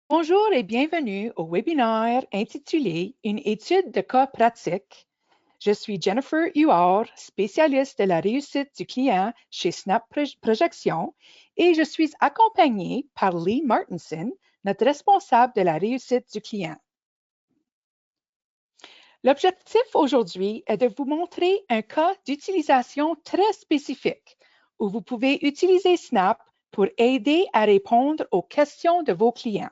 Bonjour et bienvenue au webinaire intitulé Une étude de cas pratique. Je suis Jennifer Huard, spécialiste de la réussite du client chez Snap Projection et je suis accompagnée par Lee Martinson, notre responsable de la réussite du client. L'objectif aujourd'hui est de vous montrer un cas d'utilisation très spécifique où vous pouvez utiliser Snap pour aider à répondre aux questions de vos clients.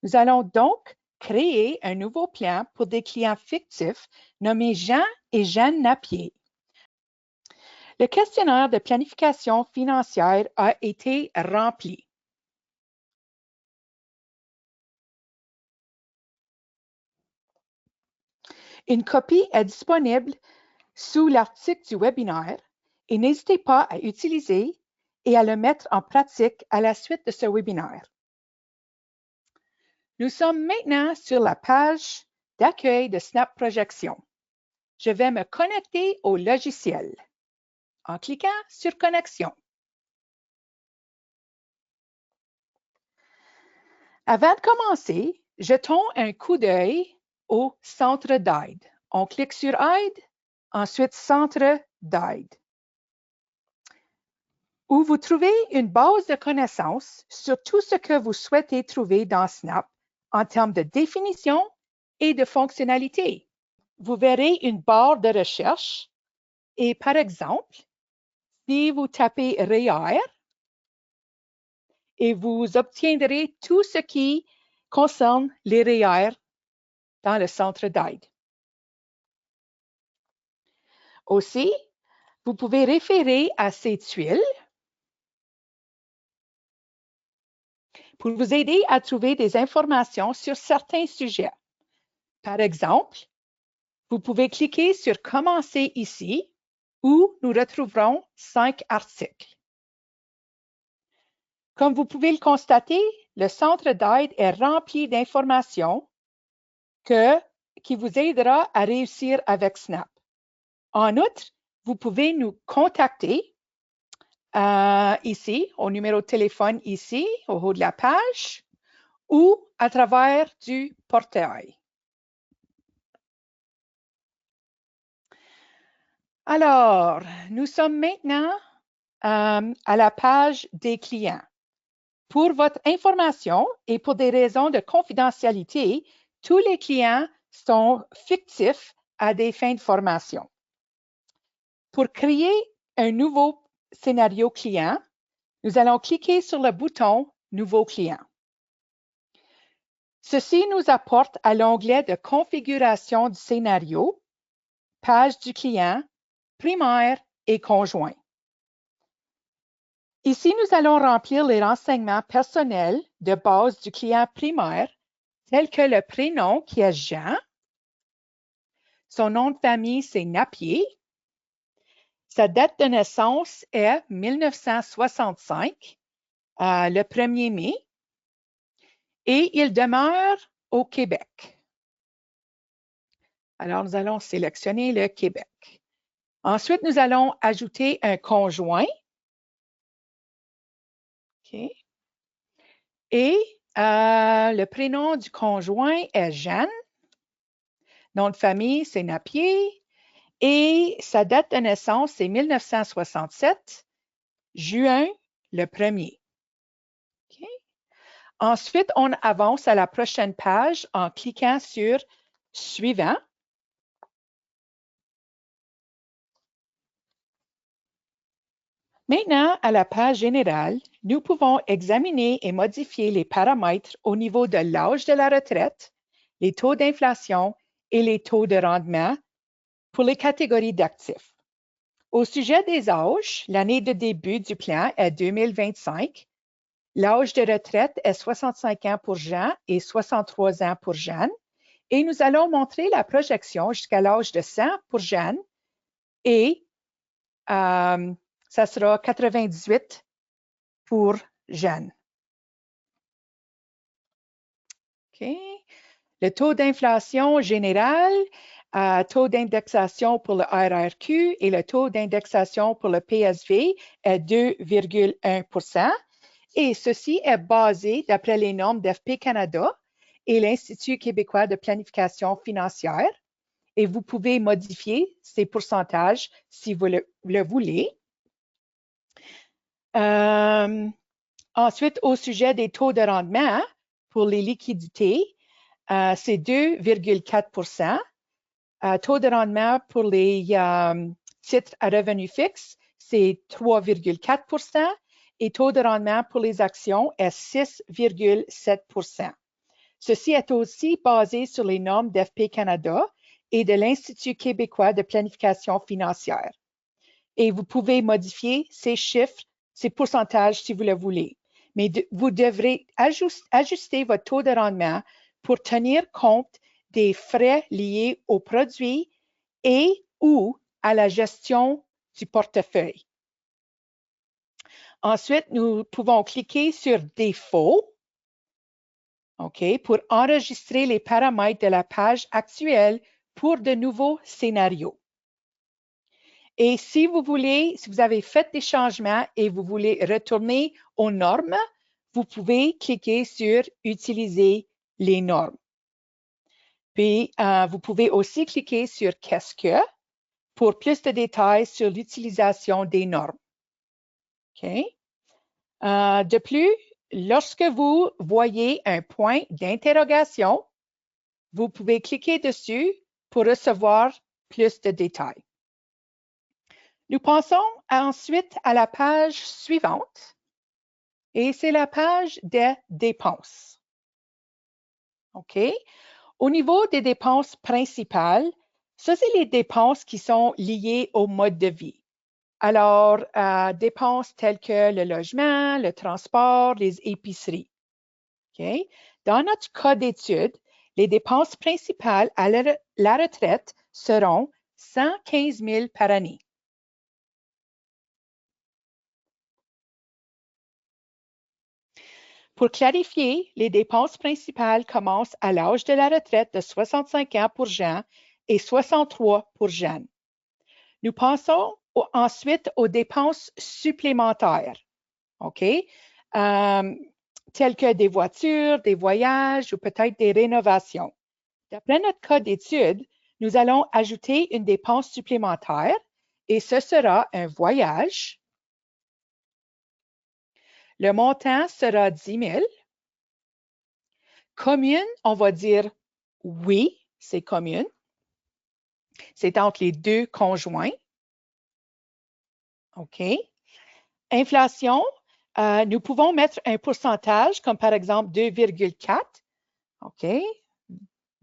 Nous allons donc créer un nouveau plan pour des clients fictifs nommés Jean et Jeanne Napier. Le questionnaire de planification financière a été rempli. Une copie est disponible sous l'article du webinaire et n'hésitez pas à utiliser et à le mettre en pratique à la suite de ce webinaire. Nous sommes maintenant sur la page d'accueil de Snap Projection. Je vais me connecter au logiciel en cliquant sur Connexion. Avant de commencer, jetons un coup d'œil au centre d'aide. On clique sur Aide, ensuite Centre d'aide, où vous trouvez une base de connaissances sur tout ce que vous souhaitez trouver dans Snap en termes de définition et de fonctionnalité. Vous verrez une barre de recherche et par exemple, si vous tapez REER, et vous obtiendrez tout ce qui concerne les REER dans le centre d'aide. Aussi, vous pouvez référer à ces tuiles pour vous aider à trouver des informations sur certains sujets. Par exemple, vous pouvez cliquer sur Commencer ici où nous retrouverons 5 articles. Comme vous pouvez le constater, le centre d'aide est rempli d'informations qui vous aidera à réussir avec Snap. En outre, vous pouvez nous contacter ici, au numéro de téléphone ici, au haut de la page, ou à travers du portail. Alors, nous sommes maintenant à la page des clients. Pour votre information et pour des raisons de confidentialité, tous les clients sont fictifs à des fins de formation. Pour créer un nouveau scénario client, nous allons cliquer sur le bouton Nouveau client. Ceci nous apporte à l'onglet de configuration du scénario, page du client, primaire et conjoint. Ici, nous allons remplir les renseignements personnels de base du client primaire, tels que le prénom qui est Jean, son nom de famille c'est Napier, sa date de naissance est 1965, le 1er mai, et il demeure au Québec. Alors, nous allons sélectionner le Québec. Ensuite, nous allons ajouter un conjoint. Okay. Et le prénom du conjoint est Jeanne. Nom de famille, c'est Napier. Et sa date de naissance, c'est 1967, juin le 1er. Okay. Ensuite, on avance à la prochaine page en cliquant sur Suivant. Maintenant, à la page générale, nous pouvons examiner et modifier les paramètres au niveau de l'âge de la retraite, les taux d'inflation et les taux de rendement pour les catégories d'actifs. Au sujet des âges, l'année de début du plan est 2025. L'âge de retraite est 65 ans pour Jean et 63 ans pour Jeanne. Et nous allons montrer la projection jusqu'à l'âge de 100 pour Jeanne et ça sera 98 pour Jeanne. Okay. Le taux d'inflation général, taux d'indexation pour le RRQ et le taux d'indexation pour le PSV est 2,1 %. Et ceci est basé d'après les normes d'FP Canada et l'Institut québécois de planification financière. Et vous pouvez modifier ces pourcentages si vous le voulez. Ensuite, au sujet des taux de rendement pour les liquidités, c'est 2,4 taux de rendement pour les titres à revenu fixe, c'est 3,4 et taux de rendement pour les actions est 6,7 Ceci est aussi basé sur les normes d'FP Canada et de l'Institut québécois de planification financière. Et vous pouvez modifier ces chiffres, ces pourcentages si vous le voulez. Mais vous devrez ajuster votre taux de rendement pour tenir compte des frais liés aux produits et ou à la gestion du portefeuille. Ensuite, nous pouvons cliquer sur Défaut, pour enregistrer les paramètres de la page actuelle pour de nouveaux scénarios. Et si vous voulez, si vous avez fait des changements et vous voulez retourner aux normes, vous pouvez cliquer sur Utiliser les normes. Puis, vous pouvez aussi cliquer sur Qu'est-ce que pour plus de détails sur l'utilisation des normes. De plus, lorsque vous voyez un point d'interrogation, vous pouvez cliquer dessus pour recevoir plus de détails. Nous passons ensuite à la page suivante et c'est la page des dépenses. Au niveau des dépenses principales, ça, c'est les dépenses qui sont liées au mode de vie. Alors, dépenses telles que le logement, le transport, les épiceries. Dans notre cas d'étude, les dépenses principales à la retraite seront 115 000 par année. Pour clarifier, les dépenses principales commencent à l'âge de la retraite de 65 ans pour Jean et 63 pour Jeanne. Nous passons ensuite aux dépenses supplémentaires, telles que des voitures, des voyages ou peut-être des rénovations. D'après notre cas d'étude, nous allons ajouter une dépense supplémentaire et ce sera un voyage. Le montant sera 10 000. Commune, on va dire oui, c'est commune. C'est entre les deux conjoints. Inflation, nous pouvons mettre un pourcentage comme par exemple 2,4.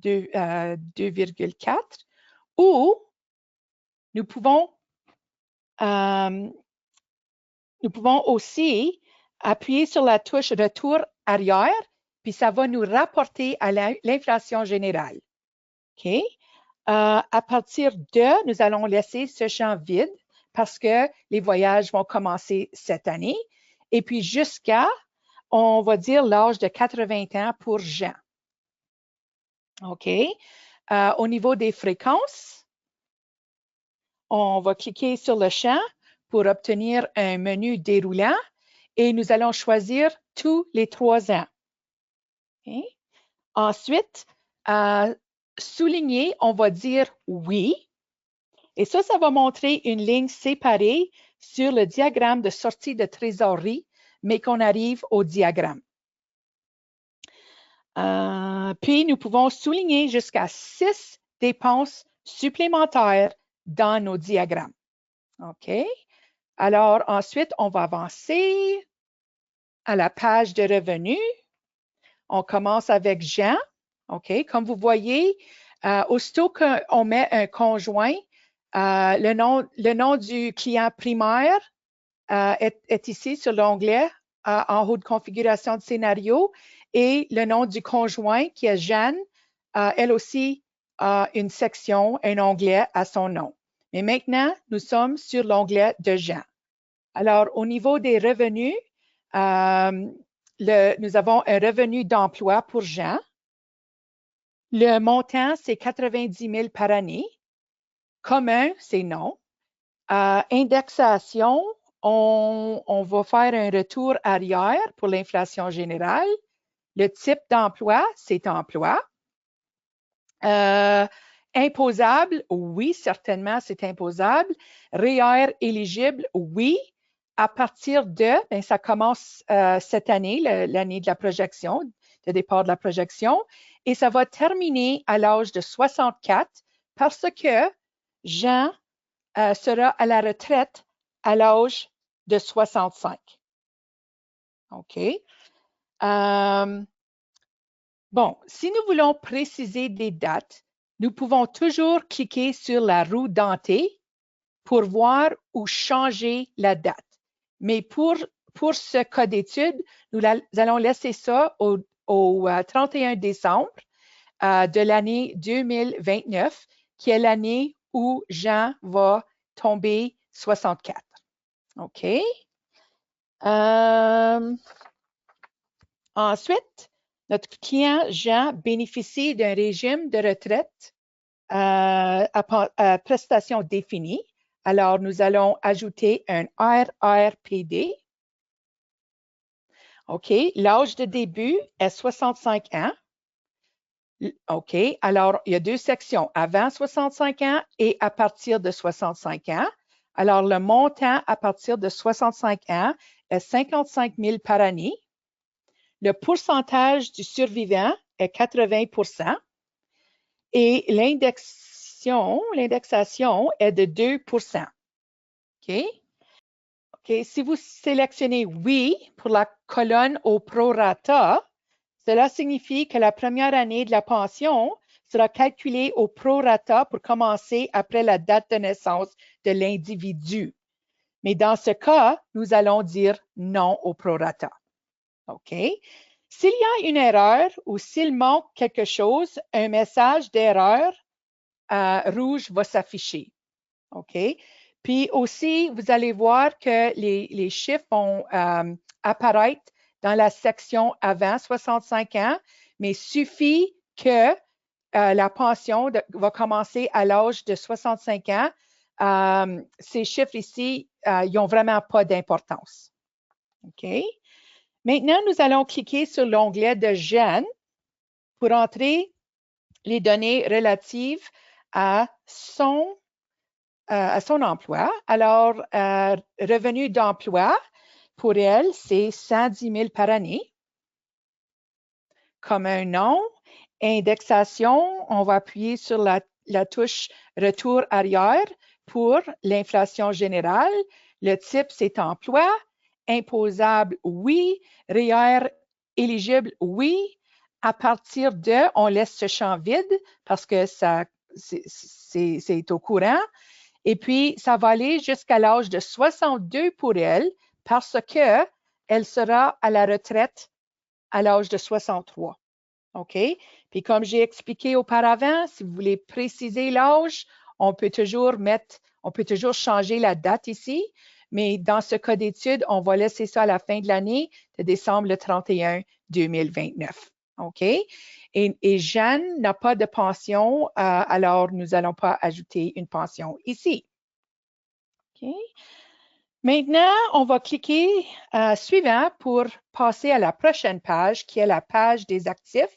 2,4. Ou nous pouvons aussi appuyer sur la touche retour arrière, puis ça va nous rapporter à l'inflation générale. À partir de, nous allons laisser ce champ vide parce que les voyages vont commencer cette année. Et puis jusqu'à, on va dire, l'âge de 80 ans pour Jean. Au niveau des fréquences, on va cliquer sur le champ pour obtenir un menu déroulant et nous allons choisir tous les 3 ans. Ensuite, souligner, on va dire oui. Et ça va montrer une ligne séparée sur le diagramme de sortie de trésorerie, mais qu'on arrive au diagramme. Puis, nous pouvons souligner jusqu'à 6 dépenses supplémentaires dans nos diagrammes. Alors, ensuite, on va avancer à la page de revenus. On commence avec Jean. Comme vous voyez, aussitôt qu'on met un conjoint, le nom du client primaire est ici sur l'onglet en haut de configuration de scénario et le nom du conjoint qui est Jeanne, elle aussi a une section, un onglet à son nom. Mais maintenant, nous sommes sur l'onglet de Jean. Alors, au niveau des revenus, nous avons un revenu d'emploi pour Jean. Le montant, c'est 90 000 par année. Commun, c'est non. Indexation, on va faire un retour arrière pour l'inflation générale. Le type d'emploi, c'est emploi. Imposable, oui, certainement, c'est imposable. REER éligible, oui. À partir de, bien, ça commence cette année, l'année de la projection, le départ de la projection, et ça va terminer à l'âge de 64 parce que Jean sera à la retraite à l'âge de 65. OK. Bon, si nous voulons préciser des dates, nous pouvons toujours cliquer sur la roue dentée pour voir ou changer la date. Mais pour ce cas d'étude, nous allons laisser ça au 31 décembre de l'année 2029, qui est l'année où Jean va tomber 64. OK. Ensuite, notre client Jean bénéficie d'un régime de retraite à prestation définie. Alors, nous allons ajouter un RRPD. OK. L'âge de début est 65 ans. OK. Alors, il y a deux sections, avant 65 ans et à partir de 65 ans. Alors, le montant à partir de 65 ans est 55 000 par année. Le pourcentage du survivant est 80 et l'indexation est de 2 OK? OK. Si vous sélectionnez oui pour la colonne au prorata, cela signifie que la première année de la pension sera calculée au prorata pour commencer après la date de naissance de l'individu. Mais dans ce cas, nous allons dire non au prorata. OK? S'il y a une erreur ou s'il manque quelque chose, un message d'erreur rouge va s'afficher. OK? Puis aussi, vous allez voir que les chiffres vont apparaître dans la section avant 65 ans, mais suffit que la pension va commencer à l'âge de 65 ans. Ces chiffres ici, ils n'ont vraiment pas d'importance. OK? Maintenant, nous allons cliquer sur l'onglet de Jeanne pour entrer les données relatives à son emploi. Alors, revenu d'emploi, pour elle, c'est 110 000 par année. Comme un nom, indexation, on va appuyer sur la touche retour arrière pour l'inflation générale. Le type, c'est emploi. Imposable, oui. REER éligible, oui. À partir de, on laisse ce champ vide parce que ça, c'est au courant. Et puis, ça va aller jusqu'à l'âge de 62 pour elle parce qu'elle sera à la retraite à l'âge de 63. OK? Puis, comme j'ai expliqué auparavant, si vous voulez préciser l'âge, on peut toujours changer la date ici, mais dans ce cas d'étude, on va laisser ça à la fin de l'année, de décembre le 31 2029. OK? Et Jeanne n'a pas de pension, alors nous n'allons pas ajouter une pension ici. OK? Maintenant, on va cliquer suivant pour passer à la prochaine page, qui est la page des actifs.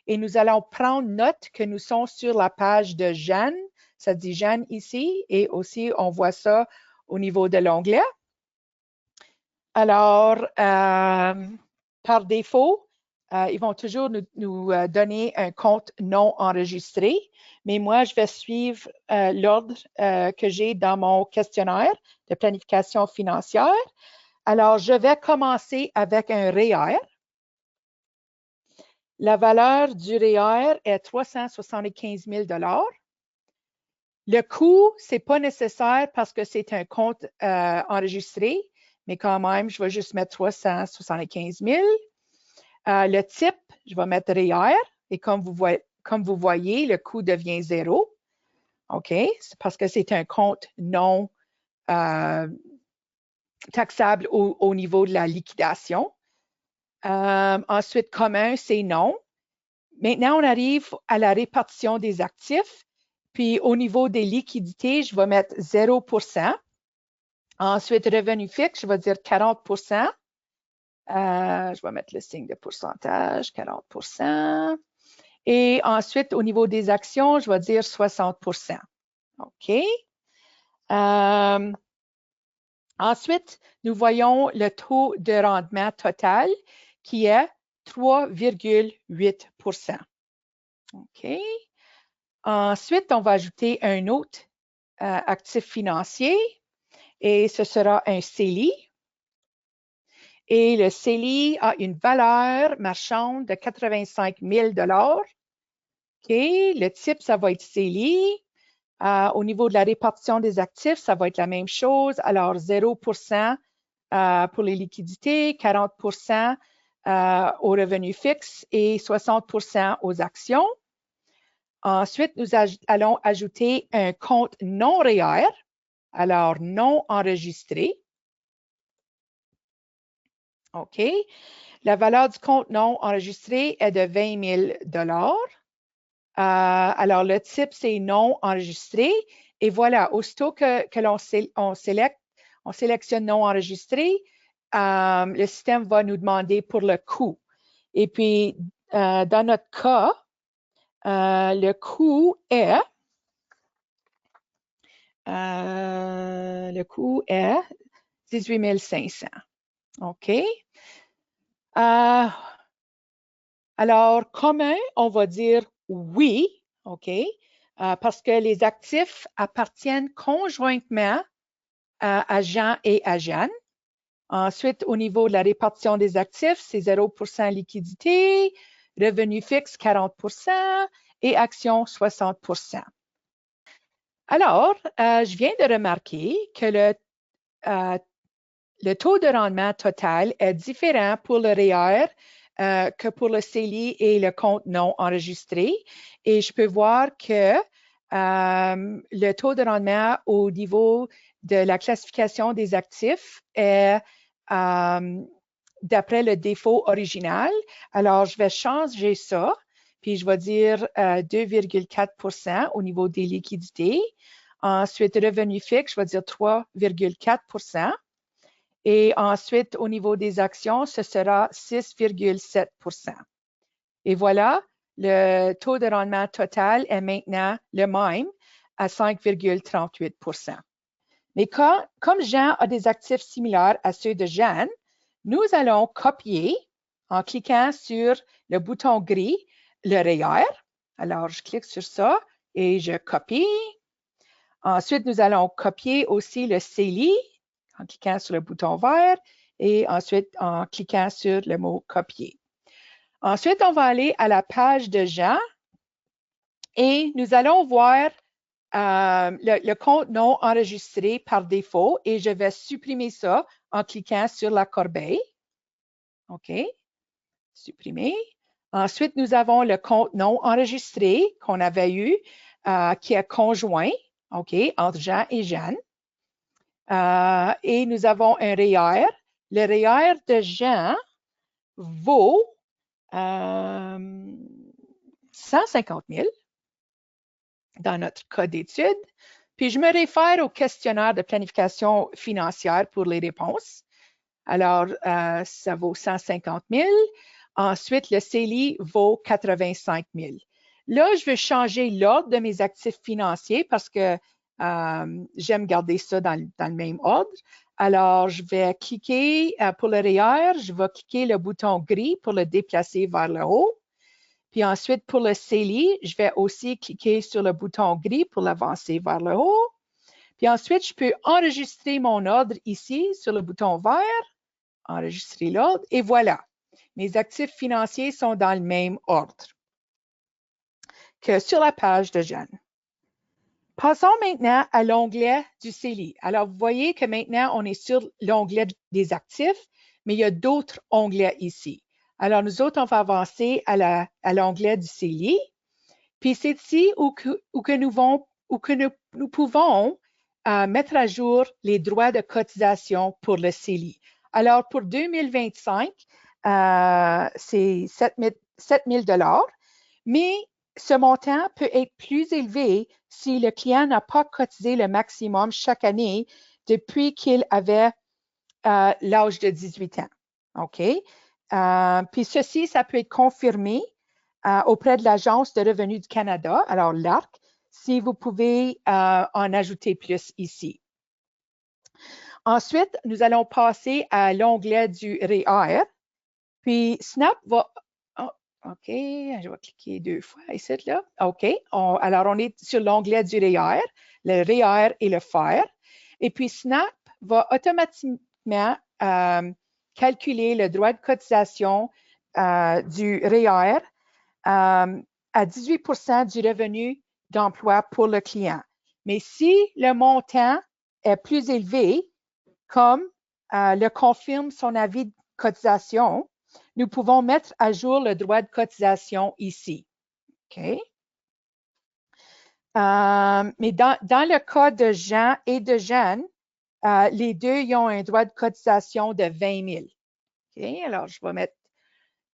Et nous allons prendre note que nous sommes sur la page de Jeanne. Ça dit Jeanne ici et aussi on voit ça au niveau de l'onglet. Alors, par défaut, ils vont toujours nous donner un compte non enregistré, mais moi, je vais suivre l'ordre que j'ai dans mon questionnaire de planification financière. Alors, je vais commencer avec un REER. La valeur du REER est 375 000 $. Le coût, ce n'est pas nécessaire parce que c'est un compte enregistré, mais quand même, je vais juste mettre 375 000. Le type, je vais mettre REER et comme vous voyez, le coût devient 0. OK? C'est parce que c'est un compte non taxable au niveau de la liquidation. Ensuite, commun, c'est non. Maintenant, on arrive à la répartition des actifs. Puis, au niveau des liquidités, je vais mettre 0 %. Ensuite, revenu fixe, je vais dire 40 je vais mettre le signe de pourcentage, 40 Et ensuite, au niveau des actions, je vais dire 60 OK. Ensuite, nous voyons le taux de rendement total qui est 3,8 OK. Ensuite, on va ajouter un autre actif financier et ce sera un CELI. Et le CELI a une valeur marchande de 85 000 OK. Le type, ça va être CELI. Au niveau de la répartition des actifs, ça va être la même chose. Alors, 0 pour les liquidités, 40 aux revenus fixes et 60 aux actions. Ensuite, nous allons ajouter un compte non REER, alors non enregistré. OK. La valeur du compte non enregistré est de 20 000 alors, le type, c'est non enregistré. Et voilà, aussitôt que l'on sélectionne non enregistré, le système va nous demander pour le coût. Et puis, dans notre cas, le coût est 18 500. OK. Alors, commun, on va dire oui, OK, parce que les actifs appartiennent conjointement à Jean et à Jeanne. Ensuite, au niveau de la répartition des actifs, c'est 0 liquidité, revenu fixe 40 et actions 60 Alors, je viens de remarquer que le taux de rendement total est différent pour le REER que pour le CELI et le compte non enregistré. Et je peux voir que le taux de rendement au niveau de la classification des actifs est d'après le défaut original. Alors, je vais changer ça, puis je vais dire 2,4 au niveau des liquidités. Ensuite, revenu fixe, je vais dire 3,4 et ensuite, au niveau des actions, ce sera 6,7 Et voilà, le taux de rendement total est maintenant le même à 5,38 Mais comme Jean a des actifs similaires à ceux de Jeanne, nous allons copier en cliquant sur le bouton gris, le REER. Alors, je clique sur ça et je copie. Ensuite, nous allons copier aussi le CELI en cliquant sur le bouton vert et ensuite en cliquant sur le mot copier. Ensuite, on va aller à la page de Jean et nous allons voir le compte non enregistré par défaut et je vais supprimer ça en cliquant sur la corbeille. OK, supprimer. Ensuite, nous avons le compte non enregistré qu'on avait eu qui est conjoint, OK, entre Jean et Jeanne. Et nous avons un REER. Le REER de Jean vaut 150 000 dans notre cas d'étude. Puis, je me réfère au questionnaire de planification financière pour les réponses. Alors, ça vaut 150 000. Ensuite, le CELI vaut 85 000. Là, je vais changer l'ordre de mes actifs financiers parce que j'aime garder ça dans le même ordre. Alors, je vais cliquer pour le REER, je vais cliquer le bouton gris pour le déplacer vers le haut. Puis ensuite, pour le CELI, je vais aussi cliquer sur le bouton gris pour l'avancer vers le haut. Puis ensuite, je peux enregistrer mon ordre ici sur le bouton vert, enregistrer l'ordre, et voilà. Mes actifs financiers sont dans le même ordre que sur la page de Jeanne. Passons maintenant à l'onglet du CELI. Alors, vous voyez que maintenant, on est sur l'onglet des actifs, mais il y a d'autres onglets ici. Alors, nous autres, on va avancer à l'onglet du CELI. Puis, c'est ici où nous pouvons mettre à jour les droits de cotisation pour le CELI. Alors, pour 2025, c'est 7 000 mais ce montant peut être plus élevé si le client n'a pas cotisé le maximum chaque année depuis qu'il avait l'âge de 18 ans. OK? Puis ceci, ça peut être confirmé auprès de l'Agence de revenus du Canada, alors l'ARC, si vous pouvez en ajouter plus ici. Ensuite, nous allons passer à l'onglet du REER. Puis Snap va... Oh, OK, je vais cliquer 2 fois ici, là. OK, alors on est sur l'onglet du REER, le REER et le FAIR. Et puis Snap va automatiquement calculer le droit de cotisation du REER à 18% du revenu d'emploi pour le client. Mais si le montant est plus élevé, comme le confirme son avis de cotisation, nous pouvons mettre à jour le droit de cotisation ici. OK? Mais dans le cas de Jean et de Jeanne, les deux ils ont un droit de cotisation de 20 000. OK? Alors, je vais mettre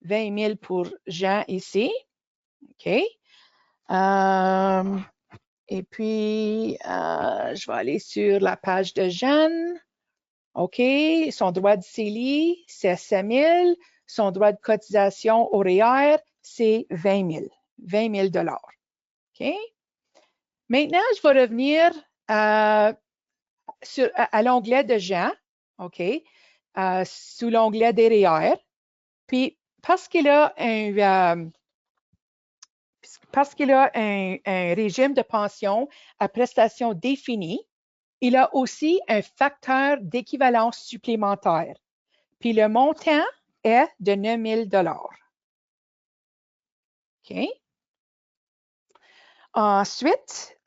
20 000 pour Jean ici. OK? Et puis, je vais aller sur la page de Jeanne. OK, son droit de CELI, c'est 7 000. Son droit de cotisation au REER, c'est 20 000. 20 000 OK? Maintenant, je vais revenir à l'onglet de Jean, OK, sous l'onglet des REER. Puis, parce qu'il a un régime de pension à prestations définies, il a aussi un facteur d'équivalence supplémentaire. Puis le montant est de 9 000 OK. Ensuite,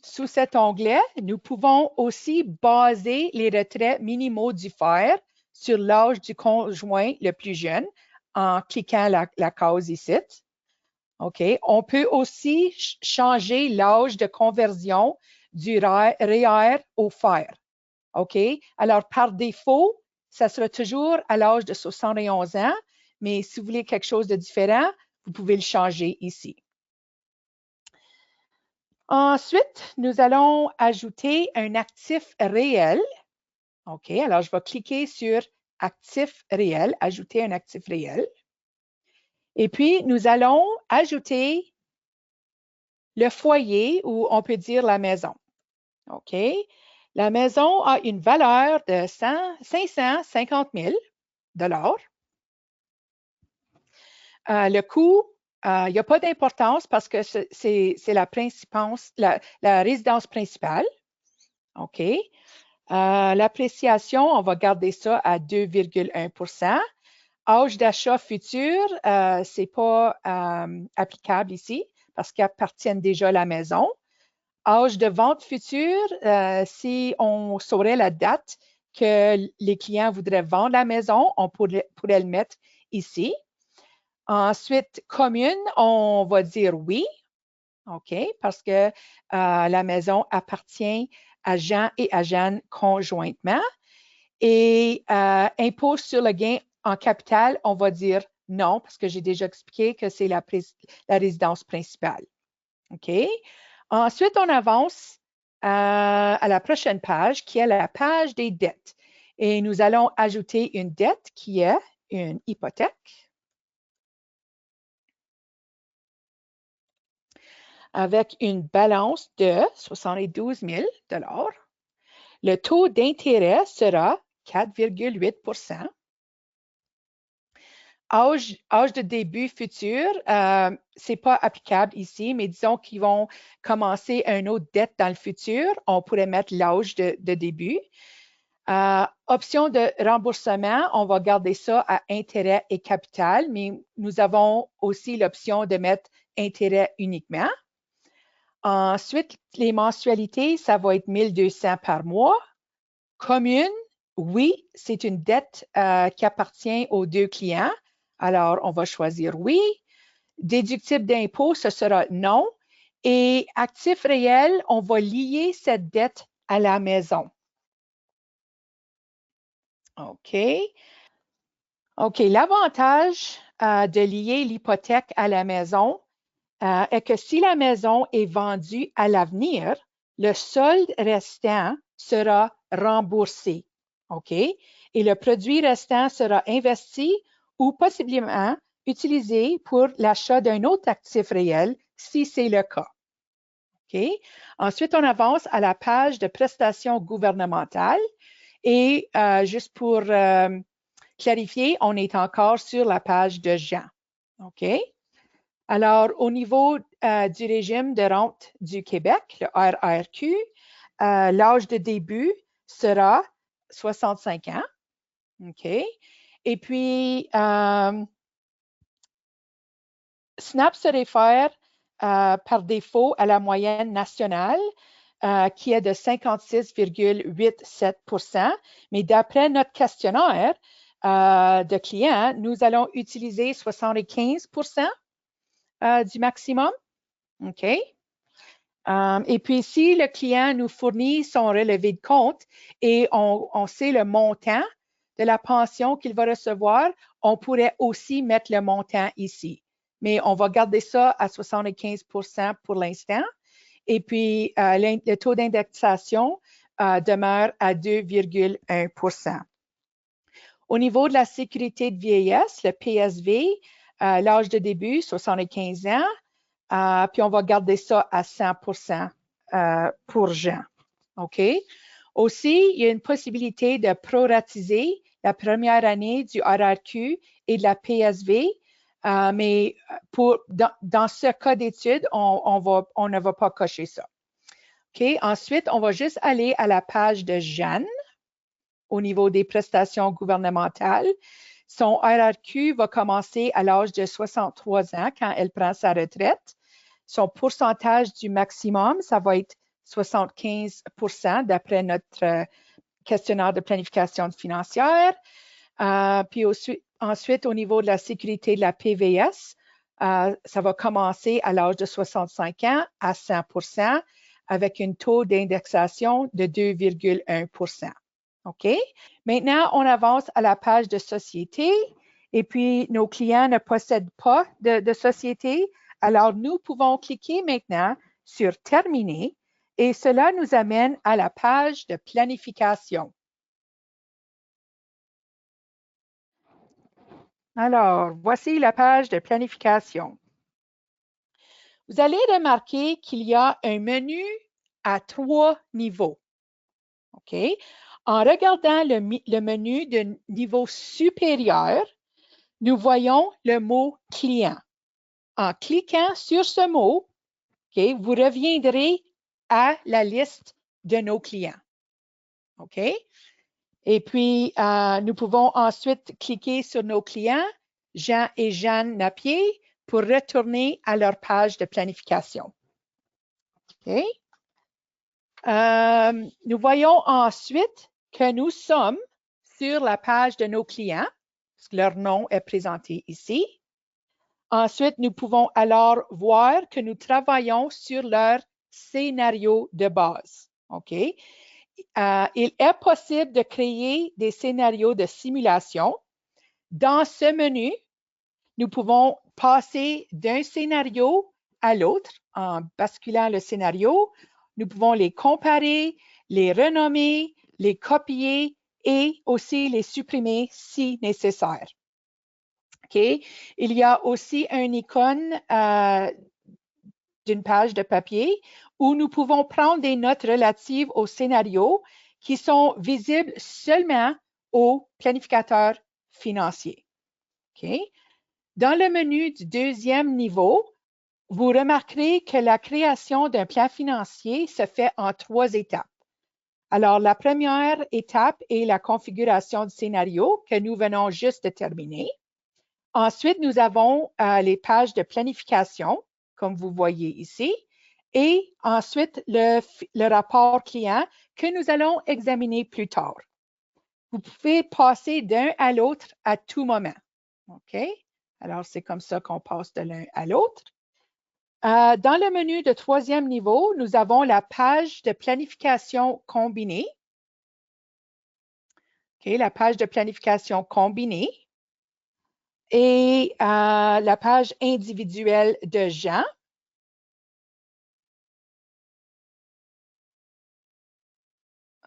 sous cet onglet, nous pouvons aussi baser les retraits minimaux du FAIR sur l'âge du conjoint le plus jeune en cliquant la case ici. OK. On peut aussi changer l'âge de conversion du REER au FAIR. OK? Alors, par défaut, ça sera toujours à l'âge de 71 ans, mais si vous voulez quelque chose de différent, vous pouvez le changer ici. Ensuite, nous allons ajouter un actif réel. OK, alors je vais cliquer sur actif réel, ajouter un actif réel. Et puis, nous allons ajouter le foyer ou on peut dire la maison. OK? La maison a une valeur de 550 000 $. Le coût, il n'y a pas d'importance parce que c'est la résidence principale. OK. L'appréciation, on va garder ça à 2,1 %. Âge d'achat futur, ce n'est pas applicable ici parce qu'ils appartiennent déjà à la maison. Âge de vente future, si on saurait la date que les clients voudraient vendre la maison, on pourrait le mettre ici. Ensuite, commune, on va dire oui, OK, parce que la maison appartient à Jean et à Jeanne conjointement. Et impôt sur le gain en capital, on va dire non, parce que j'ai déjà expliqué que c'est la résidence principale. OK? Ensuite, on avance à la prochaine page, qui est la page des dettes. Et nous allons ajouter une dette qui est une hypothèque avec une balance de 72 000 $. Le taux d'intérêt sera 4,8 %. Âge de début futur, ce n'est pas applicable ici, mais disons qu'ils vont commencer une autre dette dans le futur, on pourrait mettre l'âge de début. Option de remboursement, on va garder ça à intérêt et capital, mais nous avons aussi l'option de mettre intérêt uniquement. Ensuite, les mensualités, ça va être 1 200 par mois. Commune, oui, c'est une dette qui appartient aux deux clients. Alors, on va choisir oui. Déductible d'impôt, ce sera non. Et actif réel, on va lier cette dette à la maison. OK. OK, l'avantage de lier l'hypothèque à la maison est que si la maison est vendue à l'avenir, le solde restant sera remboursé. OK? Et le produit restant sera investi ou possiblement utilisé pour l'achat d'un autre actif réel si c'est le cas. OK? Ensuite, on avance à la page de prestations gouvernementales et juste pour clarifier, on est encore sur la page de Jean. OK? Alors, au niveau du régime de rente du Québec, le RRQ, l'âge de début sera 65 ans. OK? Et puis, SNAP se réfère par défaut à la moyenne nationale qui est de 56,87 %. Mais d'après notre questionnaire de clients, nous allons utiliser 75 % du maximum. OK? Et puis, si le client nous fournit son relevé de compte et on sait le montant de la pension qu'il va recevoir, on pourrait aussi mettre le montant ici. Mais on va garder ça à 75 % pour l'instant. Et puis, le taux d'indexation demeure à 2,1 %. Au niveau de la sécurité de vieillesse, le PSV, l'âge de début, 75 ans. Puis on va garder ça à 100 % pour Jean. OK? Aussi, il y a une possibilité de proratiser la première année du RRQ et de la PSV, mais dans ce cas d'étude, on ne va pas cocher ça. OK? Ensuite, on va juste aller à la page de Jeanne au niveau des prestations gouvernementales. Son RRQ va commencer à l'âge de 63 ans quand elle prend sa retraite. Son pourcentage du maximum, ça va être 75 % d'après notre questionnaire de planification financière. Puis ensuite, au niveau de la sécurité de la PVS, ça va commencer à l'âge de 65 ans à 100 % avec un taux d'indexation de 2,1 %. OK? Maintenant, on avance à la page de société et puis nos clients ne possèdent pas de société. Alors, nous pouvons cliquer maintenant sur Terminer et cela nous amène à la page de planification. Alors, voici la page de planification. Vous allez remarquer qu'il y a un menu à 3 niveaux. OK? En regardant le menu de niveau supérieur, nous voyons le mot client. En cliquant sur ce mot, okay, vous reviendrez à la liste de nos clients. OK? Et puis, nous pouvons ensuite cliquer sur nos clients, Jean et Jeanne Napier, pour retourner à leur page de planification. OK? Nous voyons ensuite que nous sommes sur la page de nos clients, parce que leur nom est présenté ici. Ensuite, nous pouvons alors voir que nous travaillons sur leur scénario de base. OK? Il est possible de créer des scénarios de simulation. Dans ce menu, nous pouvons passer d'un scénario à l'autre en basculant le scénario. Nous pouvons les comparer, les renommer, les copier et aussi les supprimer si nécessaire. Okay. Il y a aussi une icône d'une page de papier où nous pouvons prendre des notes relatives au scénario qui sont visibles seulement aux planificateurs financiers. Okay. Dans le menu du deuxième niveau, vous remarquerez que la création d'un plan financier se fait en 3 étapes. Alors, la première étape est la configuration du scénario que nous venons juste de terminer. Ensuite, nous avons les pages de planification, comme vous voyez ici, et ensuite le rapport client que nous allons examiner plus tard. Vous pouvez passer d'un à l'autre à tout moment. OK? Alors, c'est comme ça qu'on passe de l'un à l'autre. Dans le menu de troisième niveau, nous avons la page de planification combinée. OK, la page de planification combinée. Et la page individuelle de Jean.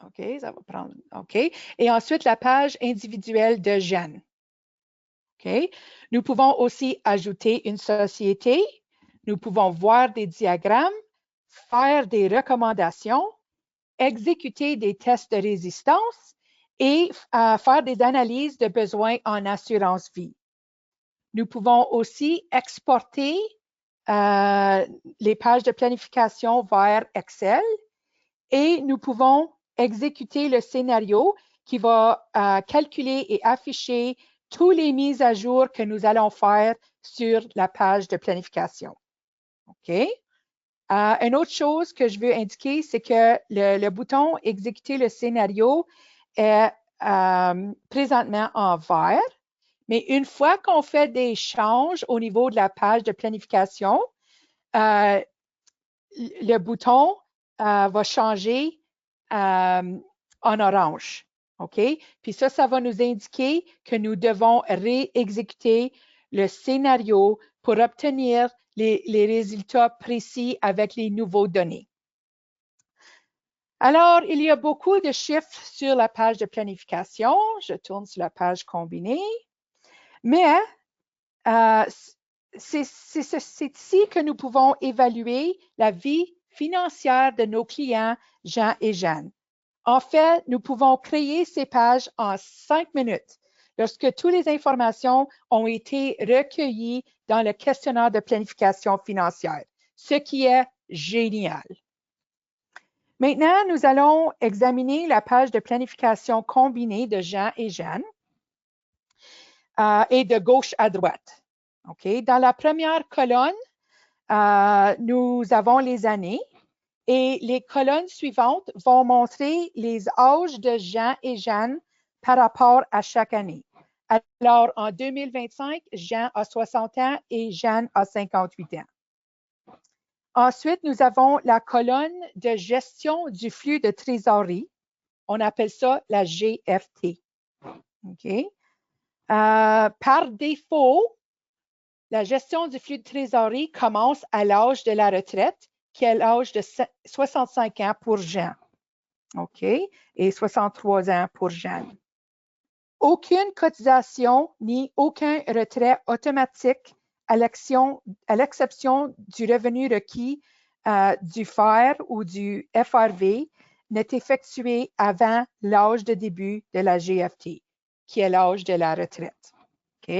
OK, ça va prendre. OK. Et ensuite, la page individuelle de Jeanne. OK. Nous pouvons aussi ajouter une société. Nous pouvons voir des diagrammes, faire des recommandations, exécuter des tests de résistance et faire des analyses de besoins en assurance vie. Nous pouvons aussi exporter les pages de planification vers Excel et nous pouvons exécuter le scénario qui va calculer et afficher toutes les mises à jour que nous allons faire sur la page de planification. OK? Une autre chose que je veux indiquer, c'est que le bouton « Exécuter le scénario » est présentement en vert, mais une fois qu'on fait des changes au niveau de la page de planification, le bouton va changer en orange. OK? Puis ça va nous indiquer que nous devons réexécuter le scénario pour obtenir les résultats précis avec les nouveaux données. Alors, il y a beaucoup de chiffres sur la page de planification. Je tourne sur la page combinée. Mais c'est ici que nous pouvons évaluer la vie financière de nos clients, Jean et Jeanne. En fait, nous pouvons créer ces pages en 5 minutes lorsque toutes les informations ont été recueillies dans le questionnaire de planification financière, ce qui est génial. Maintenant, nous allons examiner la page de planification combinée de Jean et Jeanne et de gauche à droite. Okay? Dans la première colonne, nous avons les années et les colonnes suivantes vont montrer les âges de Jean et Jeanne par rapport à chaque année. Alors, en 2025, Jean a 60 ans et Jeanne a 58 ans. Ensuite, nous avons la colonne de gestion du flux de trésorerie. On appelle ça la GFT. Okay? Par défaut, la gestion du flux de trésorerie commence à l'âge de la retraite, qui est l'âge de 65 ans pour Jean. OK? Et 63 ans pour Jeanne. Aucune cotisation ni aucun retrait automatique à l'exception du revenu requis du FER ou du FRV n'est effectué avant l'âge de début de la GFT, qui est l'âge de la retraite. OK?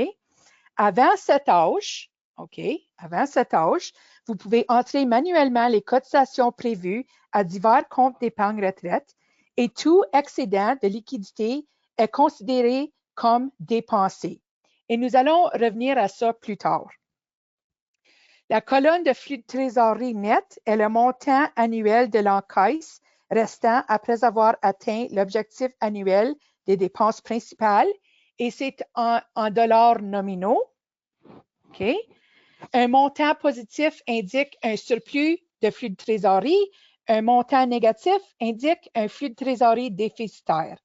Avant cet âge, vous pouvez entrer manuellement les cotisations prévues à divers comptes d'épargne retraite et tout excédent de liquidité est considéré comme dépensé. Et nous allons revenir à ça plus tard. La colonne de flux de trésorerie net est le montant annuel de l'encaisse restant après avoir atteint l'objectif annuel des dépenses principales et c'est en dollars nominaux. OK? Un montant positif indique un surplus de flux de trésorerie. Un montant négatif indique un flux de trésorerie déficitaire.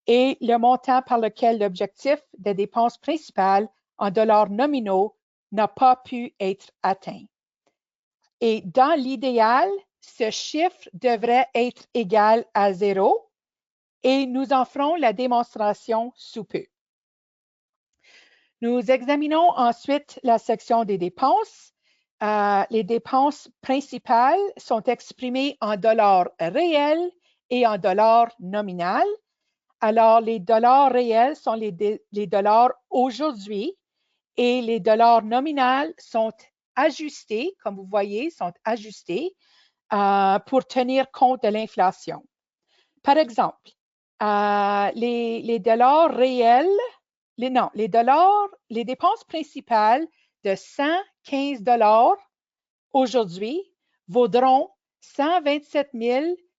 Et le montant par lequel l'objectif des dépenses principales en dollars nominaux n'a pas pu être atteint. Et dans l'idéal, ce chiffre devrait être égal à 0 et nous en ferons la démonstration sous peu. Nous examinons ensuite la section des dépenses. Les dépenses principales sont exprimées en dollars réels et en dollars nominaux. Alors, les dollars réels sont les dollars aujourd'hui et les dollars nominaux sont ajustés, comme vous voyez, sont ajustés pour tenir compte de l'inflation. Par exemple, les dollars réels, les dépenses principales de 115 $ aujourd'hui vaudront 127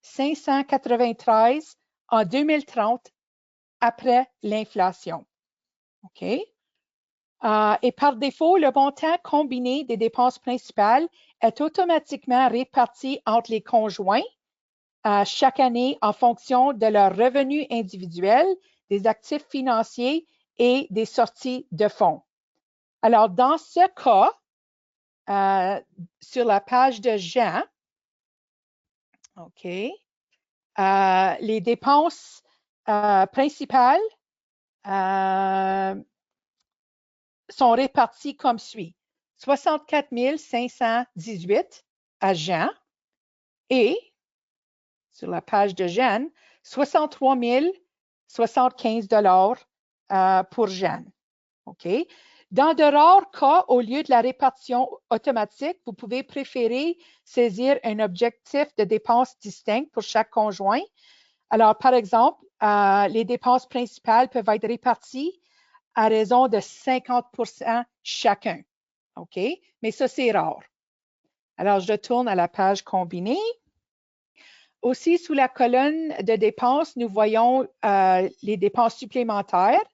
593 en 2030 après l'inflation. OK? Et par défaut, le montant combiné des dépenses principales est automatiquement réparti entre les conjoints chaque année en fonction de leurs revenus individuels, des actifs financiers et des sorties de fonds. Alors, dans ce cas, sur la page de Jean, OK, Les dépenses principales sont réparties comme suit. 64 518 à Jean et, sur la page de Jeanne, 63 075 pour Jeanne. OK? Dans de rares cas, au lieu de la répartition automatique, vous pouvez préférer saisir un objectif de dépenses distinct pour chaque conjoint. Alors, par exemple, les dépenses principales peuvent être réparties à raison de 50% chacun. OK? Mais ça, c'est rare. Alors, je retourne à la page combinée. Aussi, sous la colonne de dépenses, nous voyons les dépenses supplémentaires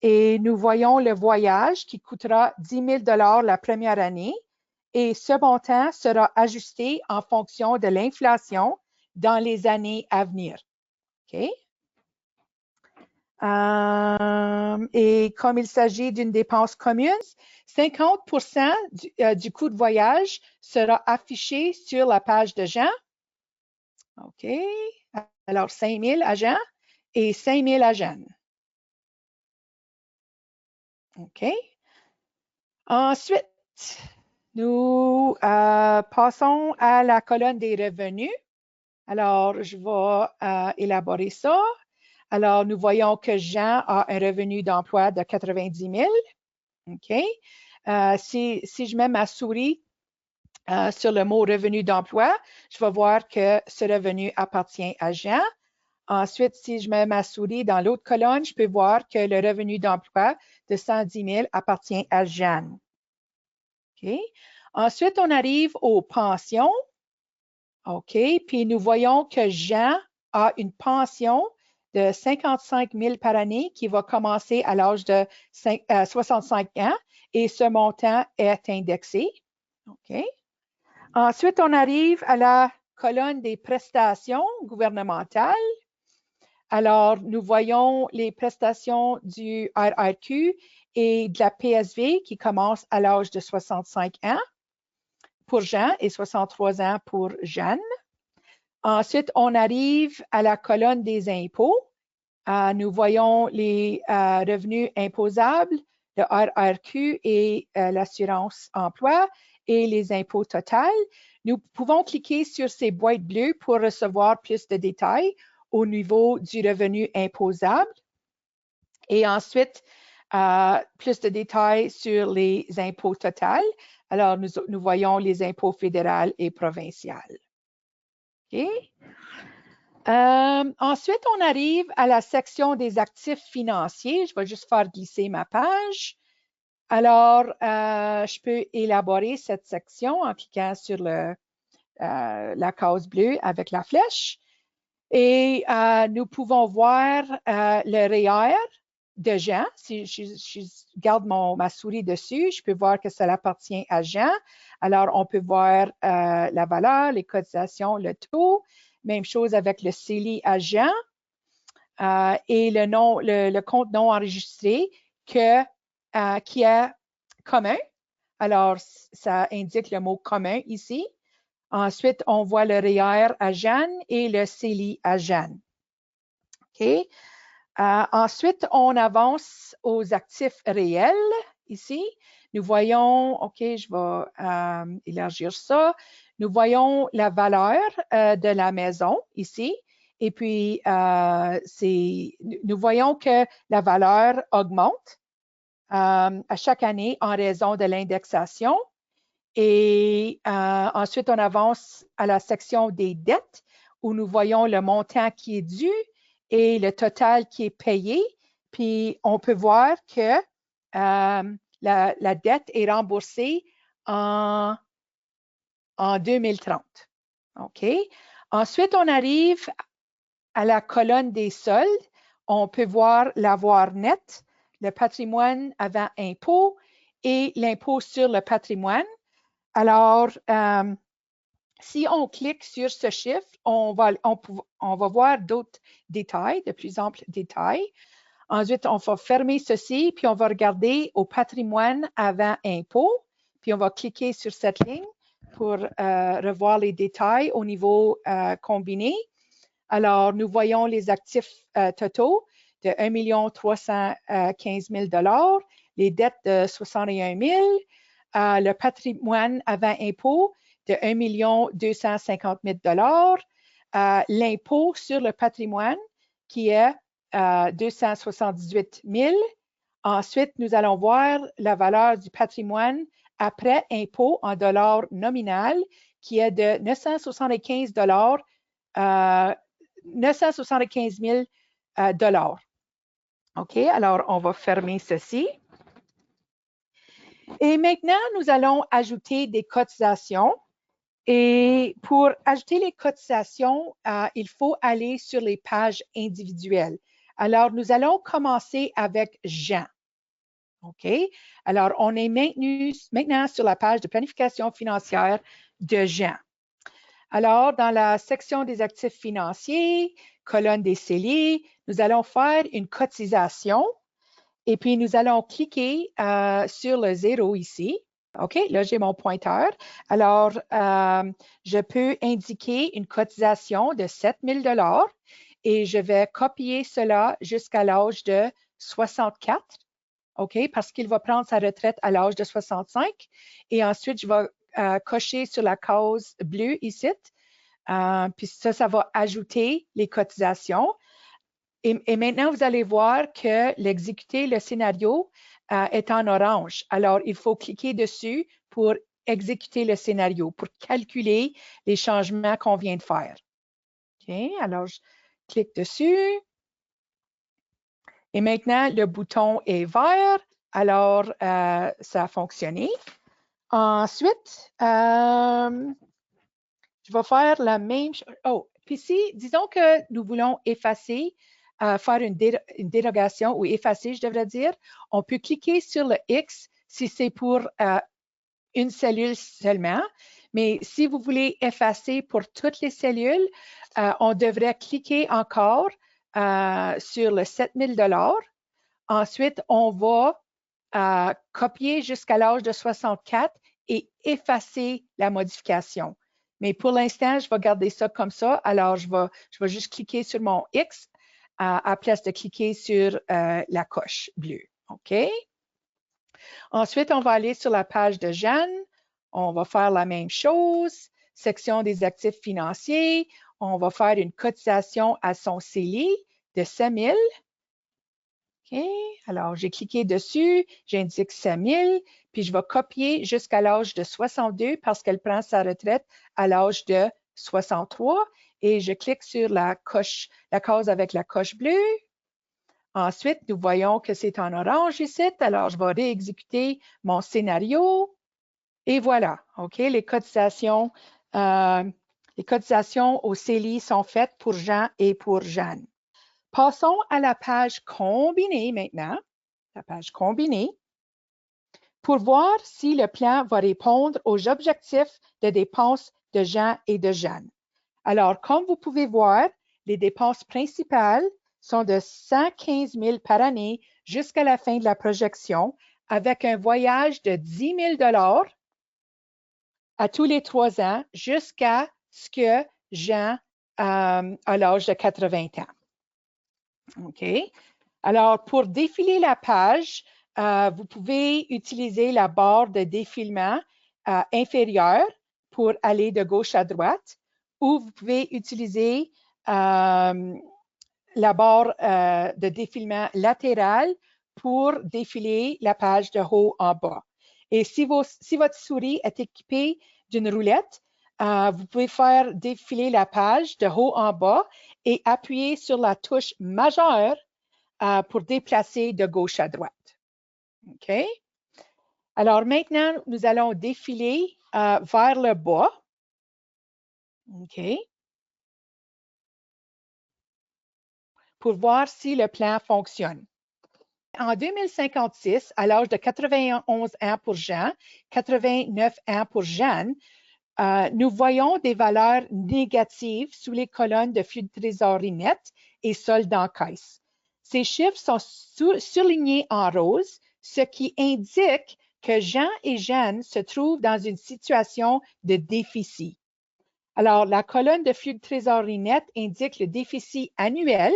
et nous voyons le voyage qui coûtera 10 000 $ la première année et ce montant sera ajusté en fonction de l'inflation dans les années à venir. OK? Et comme il s'agit d'une dépense commune, 50% du coût de voyage sera affiché sur la page de Jean. OK. Alors, 5 000 à Jean et 5 000 à Jeanne. OK. Ensuite, nous passons à la colonne des revenus. Alors, je vais élaborer ça. Alors, nous voyons que Jean a un revenu d'emploi de 90 000. OK. Si je mets ma souris sur le mot revenu d'emploi, je vais voir que ce revenu appartient à Jean. Ensuite, si je mets ma souris dans l'autre colonne, je peux voir que le revenu d'emploi de 110 000 appartient à Jeanne. OK. Ensuite, on arrive aux pensions. OK. Puis nous voyons que Jean a une pension de 55 000 par année qui va commencer à l'âge de 65 ans et ce montant est indexé. OK. Ensuite, on arrive à la colonne des prestations gouvernementales. Alors, nous voyons les prestations du RRQ et de la PSV qui commencent à l'âge de 65 ans pour Jean et 63 ans pour Jeanne. Ensuite, on arrive à la colonne des impôts. Nous voyons les revenus imposables, le RRQ et l'assurance emploi et les impôts totaux. Nous pouvons cliquer sur ces boîtes bleues pour recevoir plus de détails au niveau du revenu imposable. Et ensuite, plus de détails sur les impôts totaux. Alors, nous voyons les impôts fédéraux et provinciaux. OK. Ensuite, on arrive à la section des actifs financiers. Je vais juste faire glisser ma page. Alors, je peux élaborer cette section en cliquant sur la case bleue avec la flèche. Et nous pouvons voir le REER de Jean. Si je garde ma souris dessus, je peux voir que ça appartient à Jean. Alors, on peut voir la valeur, les cotisations, le taux. Même chose avec le CELI à Jean et le compte non enregistré qui est commun. Alors, ça indique le mot commun ici. Ensuite, on voit le REER à Jeanne et le CELI à Jeanne. OK. Ensuite, on avance aux actifs réels ici. Nous voyons, OK, je vais élargir ça. Nous voyons la valeur de la maison ici. Et puis, nous voyons que la valeur augmente à chaque année en raison de l'indexation. Et ensuite, on avance à la section des dettes où nous voyons le montant qui est dû et le total qui est payé. Puis, on peut voir que la dette est remboursée en 2030. OK? Ensuite, on arrive à la colonne des soldes. On peut voir l'avoir net, le patrimoine avant impôt et l'impôt sur le patrimoine. Alors, si on clique sur ce chiffre, on va voir d'autres détails, de plus amples détails. Ensuite, on va fermer ceci, puis on va regarder au patrimoine avant impôt, puis on va cliquer sur cette ligne pour revoir les détails au niveau combiné. Alors, nous voyons les actifs totaux de 1 315 000 les dettes de 61 000 le patrimoine avant impôt de 1 250 000 l'impôt sur le patrimoine qui est 278 000. Ensuite, nous allons voir la valeur du patrimoine après impôt en dollars nominal qui est de 975 000 dollars. OK, alors on va fermer ceci. Et maintenant, nous allons ajouter des cotisations. Et pour ajouter les cotisations, il faut aller sur les pages individuelles. Alors, nous allons commencer avec Jean. OK? Alors, on est maintenant sur la page de planification financière de Jean. Alors, dans la section des actifs financiers, colonne des CELI, nous allons faire une cotisation et puis nous allons cliquer sur le 0 ici. OK, là, j'ai mon pointeur. Alors, je peux indiquer une cotisation de 7 000 et je vais copier cela jusqu'à l'âge de 64. OK, parce qu'il va prendre sa retraite à l'âge de 65. Et ensuite, je vais cocher sur la case bleue ici. Puis ça va ajouter les cotisations. Et maintenant, vous allez voir que l'exécuter le scénario est en orange. Alors, il faut cliquer dessus pour exécuter le scénario, pour calculer les changements qu'on vient de faire. OK, alors je clique dessus. Et maintenant, le bouton est vert. Alors, ça a fonctionné. Ensuite, je vais faire la même chose. Oh, puis ici, disons que nous voulons effacer, faire une dérogation ou effacer, je devrais dire. On peut cliquer sur le X si c'est pour une cellule seulement. Mais si vous voulez effacer pour toutes les cellules, on devrait cliquer encore sur le 7 000 $. Ensuite, on va copier jusqu'à l'âge de 64 et effacer la modification. Mais pour l'instant, je vais garder ça comme ça. Alors, je vais juste cliquer sur mon X à place de cliquer sur la coche bleue. OK? Ensuite, on va aller sur la page de Jeanne. On va faire la même chose. Section des actifs financiers. On va faire une cotisation à son CELI de 5 000. OK, alors j'ai cliqué dessus, j'indique 5 000, puis je vais copier jusqu'à l'âge de 62 parce qu'elle prend sa retraite à l'âge de 63 et je clique sur la case avec la coche bleue. Ensuite, nous voyons que c'est en orange ici, alors je vais réexécuter mon scénario et voilà, OK, les cotisations au CELI sont faites pour Jean et pour Jeanne. Passons à la page combinée maintenant, la page combinée, pour voir si le plan va répondre aux objectifs de dépenses de Jean et de Jeanne. Alors, comme vous pouvez voir, les dépenses principales sont de 115 000 par année jusqu'à la fin de la projection, avec un voyage de 10 000 à tous les 3 ans jusqu'à ce que Jean a l'âge de 80 ans. OK. Alors, pour défiler la page, vous pouvez utiliser la barre de défilement inférieure pour aller de gauche à droite ou vous pouvez utiliser la barre de défilement latéral pour défiler la page de haut en bas. Et si votre souris est équipée d'une roulette, vous pouvez faire défiler la page de haut en bas et appuyer sur la touche majeure pour déplacer de gauche à droite. OK? Alors maintenant, nous allons défiler vers le bas. OK? Pour voir si le plan fonctionne. En 2056, à l'âge de 91 ans pour Jean, 89 ans pour Jeanne, nous voyons des valeurs négatives sous les colonnes de flux de trésorerie net et solde en caisse. Ces chiffres sont surlignés en rose, ce qui indique que Jean et Jeanne se trouvent dans une situation de déficit. Alors, la colonne de flux de trésorerie net indique le déficit annuel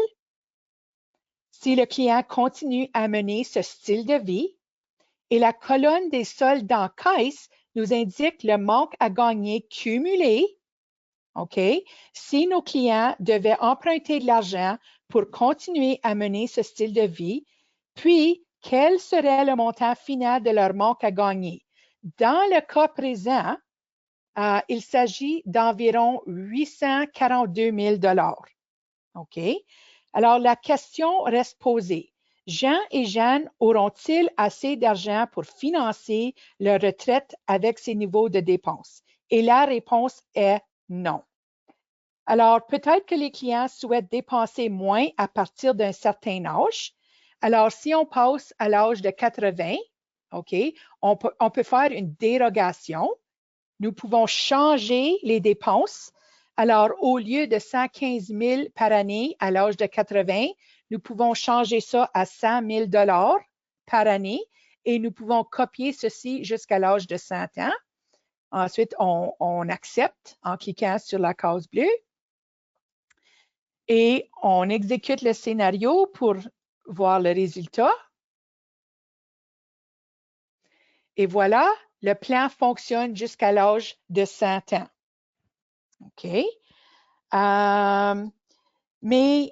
si le client continue à mener ce style de vie. Et la colonne des soldes en caisse nous indique le manque à gagner cumulé, OK, si nos clients devaient emprunter de l'argent pour continuer à mener ce style de vie, puis quel serait le montant final de leur manque à gagner. Dans le cas présent, il s'agit d'environ 842 000 $. OK? Alors, la question reste posée. Jean et Jeanne auront-ils assez d'argent pour financer leur retraite avec ces niveaux de dépenses? Et la réponse est non. Alors, peut-être que les clients souhaitent dépenser moins à partir d'un certain âge. Alors, si on passe à l'âge de 80, OK, on peut faire une dérogation. Nous pouvons changer les dépenses. Alors, au lieu de 115 000 par année à l'âge de 80, nous pouvons changer ça à 100 000 $ par année et nous pouvons copier ceci jusqu'à l'âge de 100 ans. Ensuite, on accepte en cliquant sur la case bleue et on exécute le scénario pour voir le résultat. Et voilà, le plan fonctionne jusqu'à l'âge de 100 ans. OK. Mais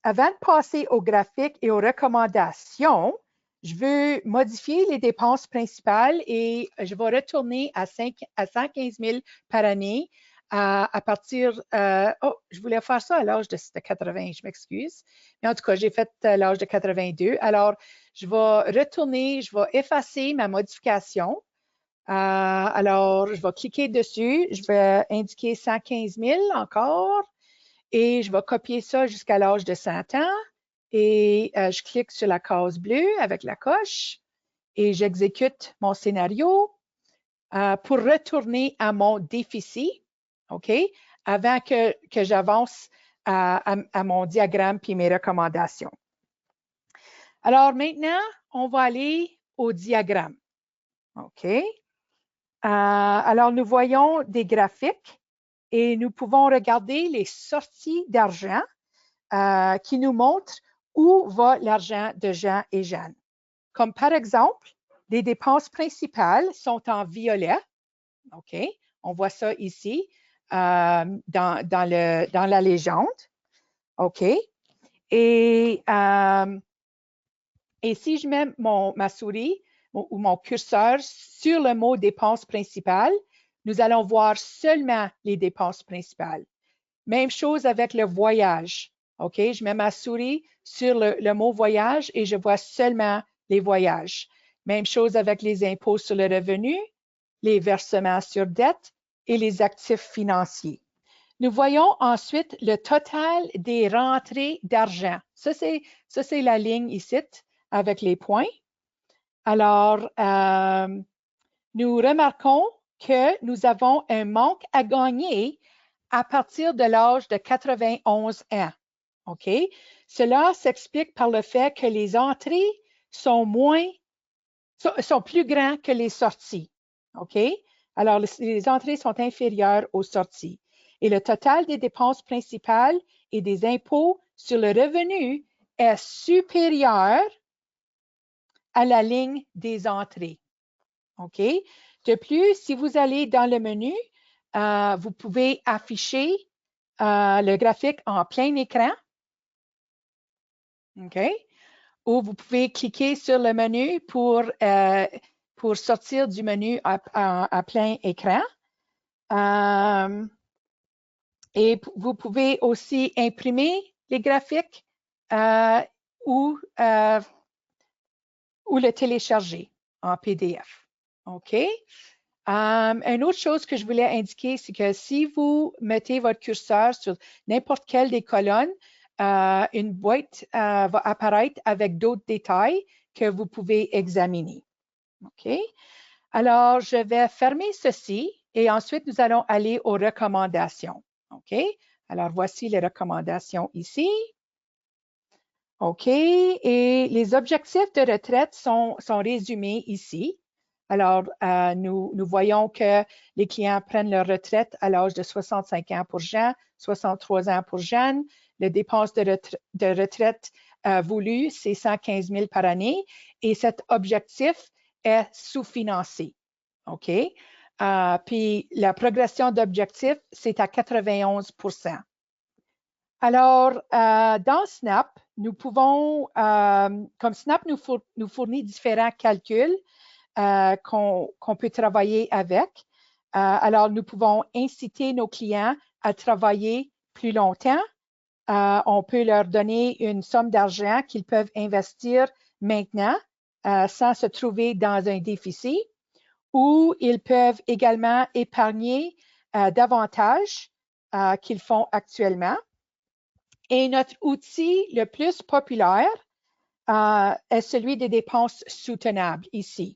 avant de passer au graphique et aux recommandations, je veux modifier les dépenses principales et je vais retourner à 115 000 par année à partir... je voulais faire ça à l'âge de 80, je m'excuse. Mais en tout cas, j'ai fait l'âge de 82. Alors, je vais retourner, je vais effacer ma modification. Alors, je vais cliquer dessus. Je vais indiquer 115 000 encore. Et je vais copier ça jusqu'à l'âge de 100 ans. Et je clique sur la case bleue avec la coche. Et j'exécute mon scénario pour retourner à mon déficit. OK? Avant que j'avance à mon diagramme puis mes recommandations. Alors maintenant, on va aller au diagramme. OK? Alors, nous voyons des graphiques et nous pouvons regarder les sorties d'argent qui nous montrent où va l'argent de Jean et Jeanne. Comme par exemple, les dépenses principales sont en violet. OK? On voit ça ici dans la légende. OK? Et si je mets ma souris ou mon curseur sur le mot dépenses principales, nous allons voir seulement les dépenses principales. Même chose avec le voyage. OK? Je mets ma souris sur le mot voyage et je vois seulement les voyages. Même chose avec les impôts sur le revenu, les versements sur dette et les actifs financiers. Nous voyons ensuite le total des rentrées d'argent. Ça, c'est la ligne ici avec les points. Alors, nous remarquons que nous avons un manque à gagner à partir de l'âge de 91 ans. OK? Cela s'explique par le fait que les entrées sont plus grandes que les sorties. OK? Alors, les entrées sont inférieures aux sorties. Et le total des dépenses principales et des impôts sur le revenu est supérieur à la ligne des entrées. OK? De plus, si vous allez dans le menu, vous pouvez afficher le graphique en plein écran. OK? Ou vous pouvez cliquer sur le menu pour sortir du menu à plein écran. Et vous pouvez aussi imprimer les graphiques ou le télécharger en PDF. OK? Une autre chose que je voulais indiquer, c'est que si vous mettez votre curseur sur n'importe quelle des colonnes, une boîte va apparaître avec d'autres détails que vous pouvez examiner. OK? Alors, je vais fermer ceci et ensuite, nous allons aller aux recommandations. OK? Alors, voici les recommandations ici. OK? Et les objectifs de retraite sont résumés ici. Alors, nous voyons que les clients prennent leur retraite à l'âge de 65 ans pour Jean, 63 ans pour Jeanne. Les dépenses de retraite voulues, c'est 115 000 par année et cet objectif est sous-financé. OK? Puis la progression d'objectif, c'est à 91 %. Alors, dans Snap, nous pouvons, comme Snap nous fournit différents calculs qu'on peut travailler avec. Alors, nous pouvons inciter nos clients à travailler plus longtemps. On peut leur donner une somme d'argent qu'ils peuvent investir maintenant sans se trouver dans un déficit, ou ils peuvent également épargner davantage qu'ils font actuellement. Et notre outil le plus populaire est celui des dépenses soutenables ici,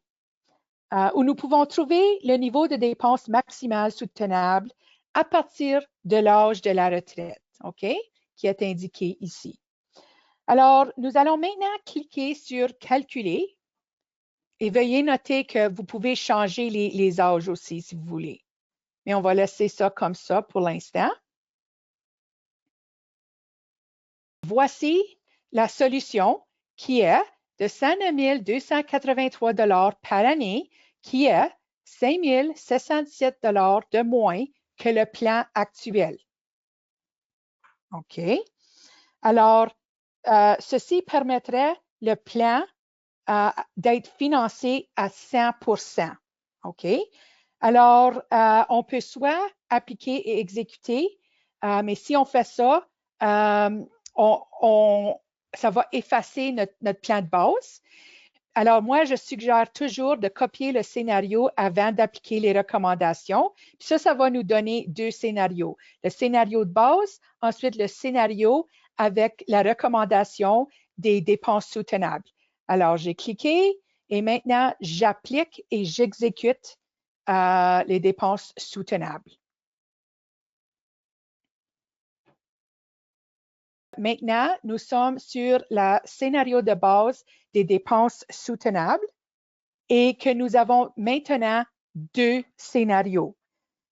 où nous pouvons trouver le niveau de dépenses maximales soutenables à partir de l'âge de la retraite, OK, qui est indiqué ici. Alors, nous allons maintenant cliquer sur « Calculer » et veuillez noter que vous pouvez changer les âges aussi si vous voulez. Mais on va laisser ça comme ça pour l'instant. Voici la solution qui est de 109 283 $ par année, qui est 5 717 $ de moins que le plan actuel. OK. Alors, ceci permettrait le plan d'être financé à 100 %. OK. Alors, on peut soit appliquer et exécuter, mais si on fait ça, ça va effacer notre plan de base. Alors, moi, je suggère toujours de copier le scénario avant d'appliquer les recommandations. Puis ça va nous donner deux scénarios. Le scénario de base, ensuite le scénario avec la recommandation des dépenses soutenables. Alors, j'ai cliqué et maintenant, j'applique et j'exécute les dépenses soutenables. Maintenant, nous sommes sur le scénario de base des dépenses soutenables et que nous avons maintenant deux scénarios.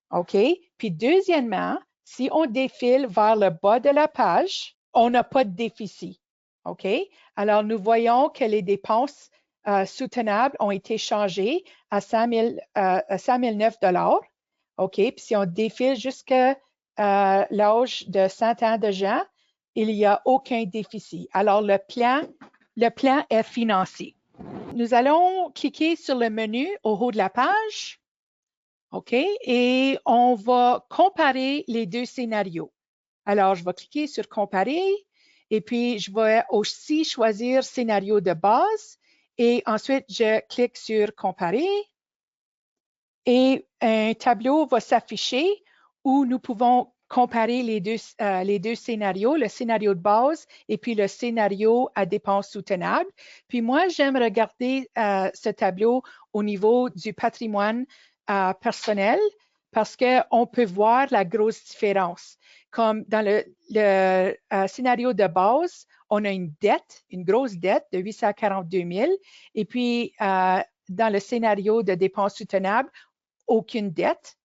OK? Puis deuxièmement, si on défile vers le bas de la page, on n'a pas de déficit. OK? Alors, nous voyons que les dépenses soutenables ont été changées à 109 $. OK? Puis si on défile jusqu'à l'âge de 100 ans de Jean, il n'y a aucun déficit. Alors, le plan est financé. Nous allons cliquer sur le menu au haut de la page. OK? Et on va comparer les deux scénarios. Alors, je vais cliquer sur Comparer et puis je vais aussi choisir Scénario de base et ensuite je clique sur Comparer et un tableau va s'afficher où nous pouvons comparer les deux scénarios, le scénario de base et puis le scénario à dépenses soutenables. Puis moi, j'aime regarder ce tableau au niveau du patrimoine personnel parce qu'on peut voir la grosse différence. Comme dans le scénario de base, on a une dette, une grosse dette de 842 000 et puis dans le scénario de dépenses soutenables, aucune dette.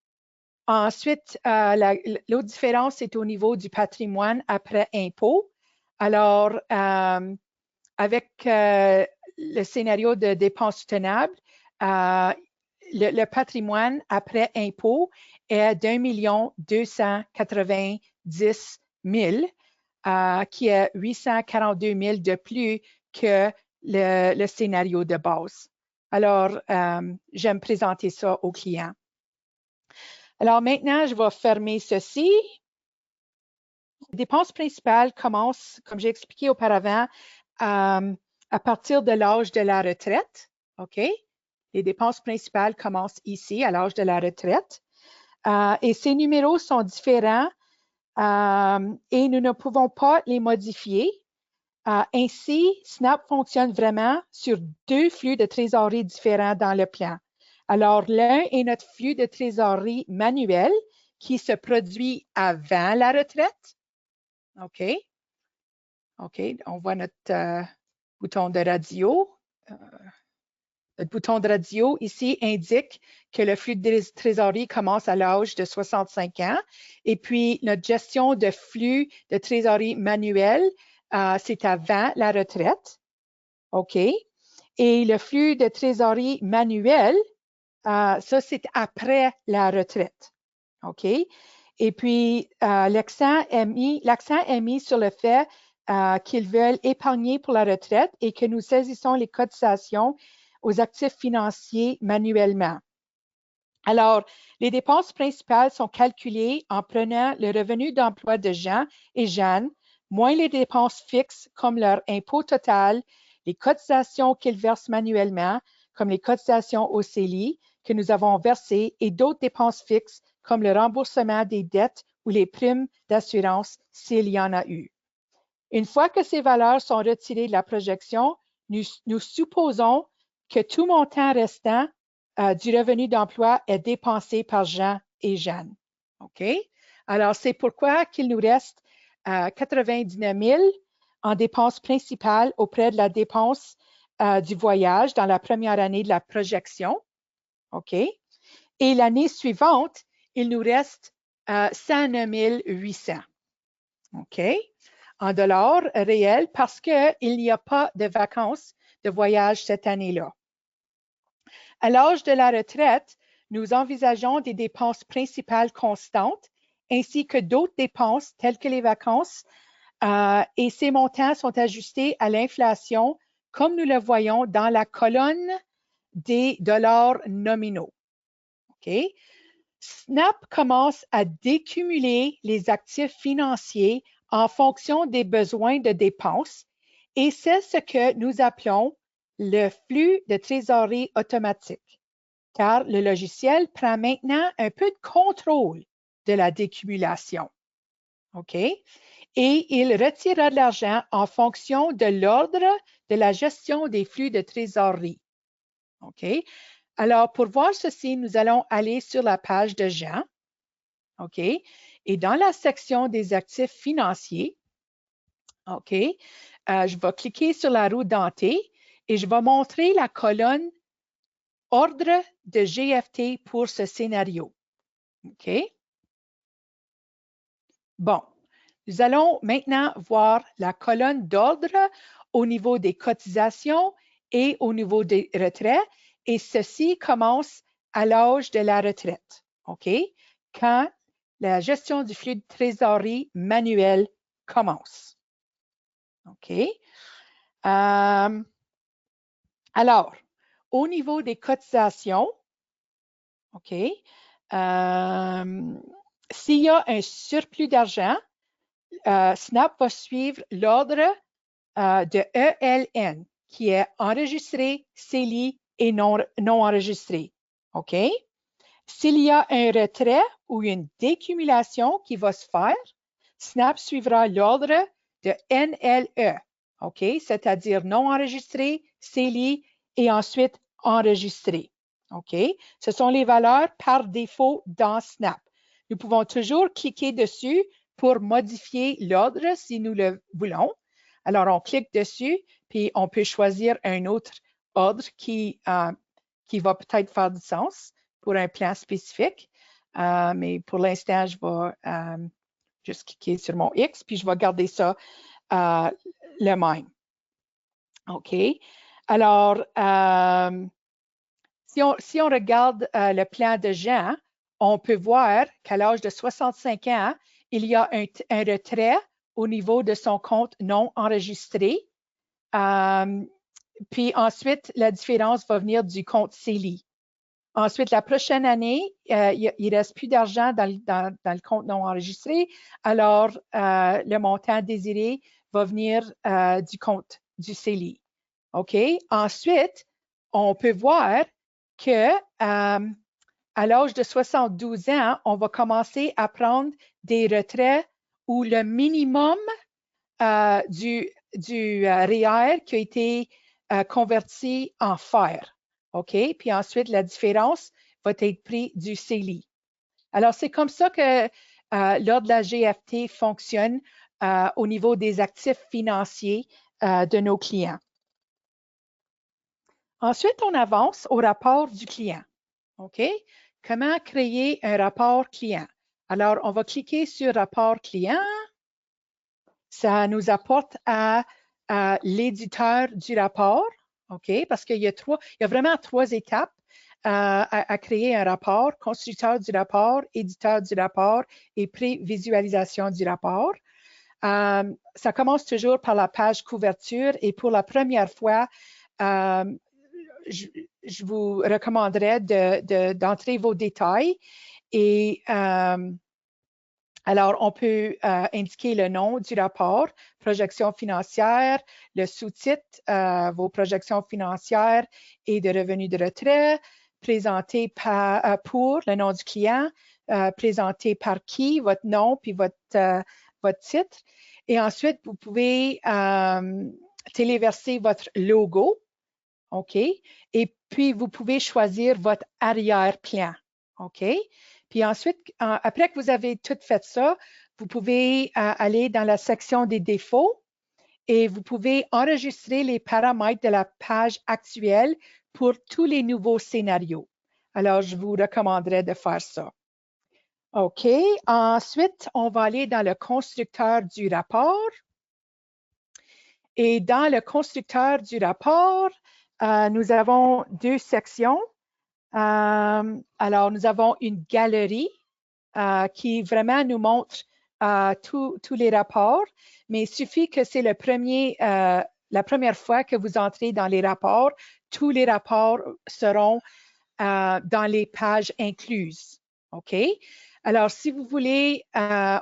Ensuite, l'autre différence est au niveau du patrimoine après impôt. Alors, avec le scénario de dépenses soutenables, le patrimoine après impôt est d'1 290 000, qui est 842 000 de plus que le scénario de base. Alors, j'aime présenter ça aux clients. Alors maintenant, je vais fermer ceci. Les dépenses principales commencent, comme j'ai expliqué auparavant, à partir de l'âge de la retraite. OK? Les dépenses principales commencent ici, à l'âge de la retraite. Et ces numéros sont différents et nous ne pouvons pas les modifier. Ainsi, Snap fonctionne vraiment sur deux flux de trésorerie différents dans le plan. Alors, l'un est notre flux de trésorerie manuel qui se produit avant la retraite. OK. OK, on voit notre bouton de radio. Notre bouton de radio ici indique que le flux de trésorerie commence à l'âge de 65 ans. Et puis, notre gestion de flux de trésorerie manuel, c'est avant la retraite. OK? Et le flux de trésorerie manuel, ça, c'est après la retraite. OK? Et puis, l'accent est mis sur le fait qu'ils veulent épargner pour la retraite et que nous saisissons les cotisations aux actifs financiers manuellement. Alors, les dépenses principales sont calculées en prenant le revenu d'emploi de Jean et Jeanne, moins les dépenses fixes comme leur impôt total, les cotisations qu'ils versent manuellement, comme les cotisations au CELI que nous avons versées, et d'autres dépenses fixes comme le remboursement des dettes ou les primes d'assurance s'il y en a eu. Une fois que ces valeurs sont retirées de la projection, nous supposons que tout montant restant du revenu d'emploi est dépensé par Jean et Jeanne. OK? Alors, c'est pourquoi qu'il nous reste 99 000 en dépenses principales auprès de la dépense du voyage dans la première année de la projection. OK? Et l'année suivante, il nous reste 109 800. OK? En dollars réels parce qu'il n'y a pas de vacances de voyage cette année-là. À l'âge de la retraite, nous envisageons des dépenses principales constantes ainsi que d'autres dépenses telles que les vacances et ces montants sont ajustés à l'inflation comme nous le voyons dans la colonne des dollars nominaux. OK? Snap commence à décumuler les actifs financiers en fonction des besoins de dépenses et c'est ce que nous appelons le flux de trésorerie automatique, car le logiciel prend maintenant un peu de contrôle de la décumulation. OK? Et il retirera de l'argent en fonction de l'ordre de la gestion des flux de trésorerie. OK? Alors, pour voir ceci, nous allons aller sur la page de Jean. OK? Et dans la section des actifs financiers, OK, je vais cliquer sur la roue dentée et je vais montrer la colonne ordre de GFT pour ce scénario. OK? Bon, nous allons maintenant voir la colonne d'ordre au niveau des cotisations et au niveau des retraits. Et ceci commence à l'âge de la retraite. OK? Quand la gestion du flux de trésorerie manuel commence. OK? Alors, au niveau des cotisations, OK, s'il y a un surplus d'argent, Snap va suivre l'ordre de ELN, qui est enregistré, CELI et non enregistré. OK? S'il y a un retrait ou une décumulation qui va se faire, Snap suivra l'ordre de NLE, OK? C'est-à-dire non enregistré, CELI et ensuite enregistré. OK? Ce sont les valeurs par défaut dans Snap. Nous pouvons toujours cliquer dessus pour modifier l'ordre si nous le voulons. Alors, on clique dessus, puis on peut choisir un autre ordre qui va peut-être faire du sens pour un plan spécifique. Mais pour l'instant, je vais juste cliquer sur mon X, puis je vais garder ça le même. OK. Alors, si on regarde le plan de Jean, on peut voir qu'à l'âge de 65 ans, il y a un retrait au niveau de son compte non enregistré. Puis ensuite, la différence va venir du compte CELI. Ensuite, la prochaine année, il ne reste plus d'argent dans le compte non enregistré. Alors, le montant désiré va venir du compte du CELI. OK? Ensuite, on peut voir que à l'âge de 72 ans, on va commencer à prendre des retraits où le minimum du REER qui a été converti en fer. OK? Puis ensuite, la différence va être prise du CELI. Alors, c'est comme ça que l'ordre de la GFT fonctionne au niveau des actifs financiers de nos clients. Ensuite, on avance au rapport du client. OK? Comment créer un rapport client? Alors, on va cliquer sur rapport client. Ça nous apporte à l'éditeur du rapport. OK? Parce qu'il y a vraiment 3 étapes à créer un rapport: constructeur du rapport, éditeur du rapport et pré-visualisation du rapport. Ça commence toujours par la page couverture et pour la première fois, je vous recommanderais d'entrer vos détails et alors, on peut indiquer le nom du rapport, projection financière, le sous-titre, vos projections financières et de revenus de retrait, présenté pour le nom du client, présenté par qui, votre nom, puis votre titre. Et ensuite, vous pouvez téléverser votre logo, OK? Et puis, vous pouvez choisir votre arrière-plan, OK? Puis ensuite, après que vous avez tout fait ça, vous pouvez aller dans la section des défauts et vous pouvez enregistrer les paramètres de la page actuelle pour tous les nouveaux scénarios. Alors, je vous recommanderais de faire ça. OK. Ensuite, on va aller dans le constructeur du rapport. Et dans le constructeur du rapport, nous avons 2 sections. Alors, nous avons une galerie qui vraiment nous montre tous les rapports, mais il suffit que c'est la première fois que vous entrez dans les rapports, tous les rapports seront dans les pages incluses. OK? Alors, si vous voulez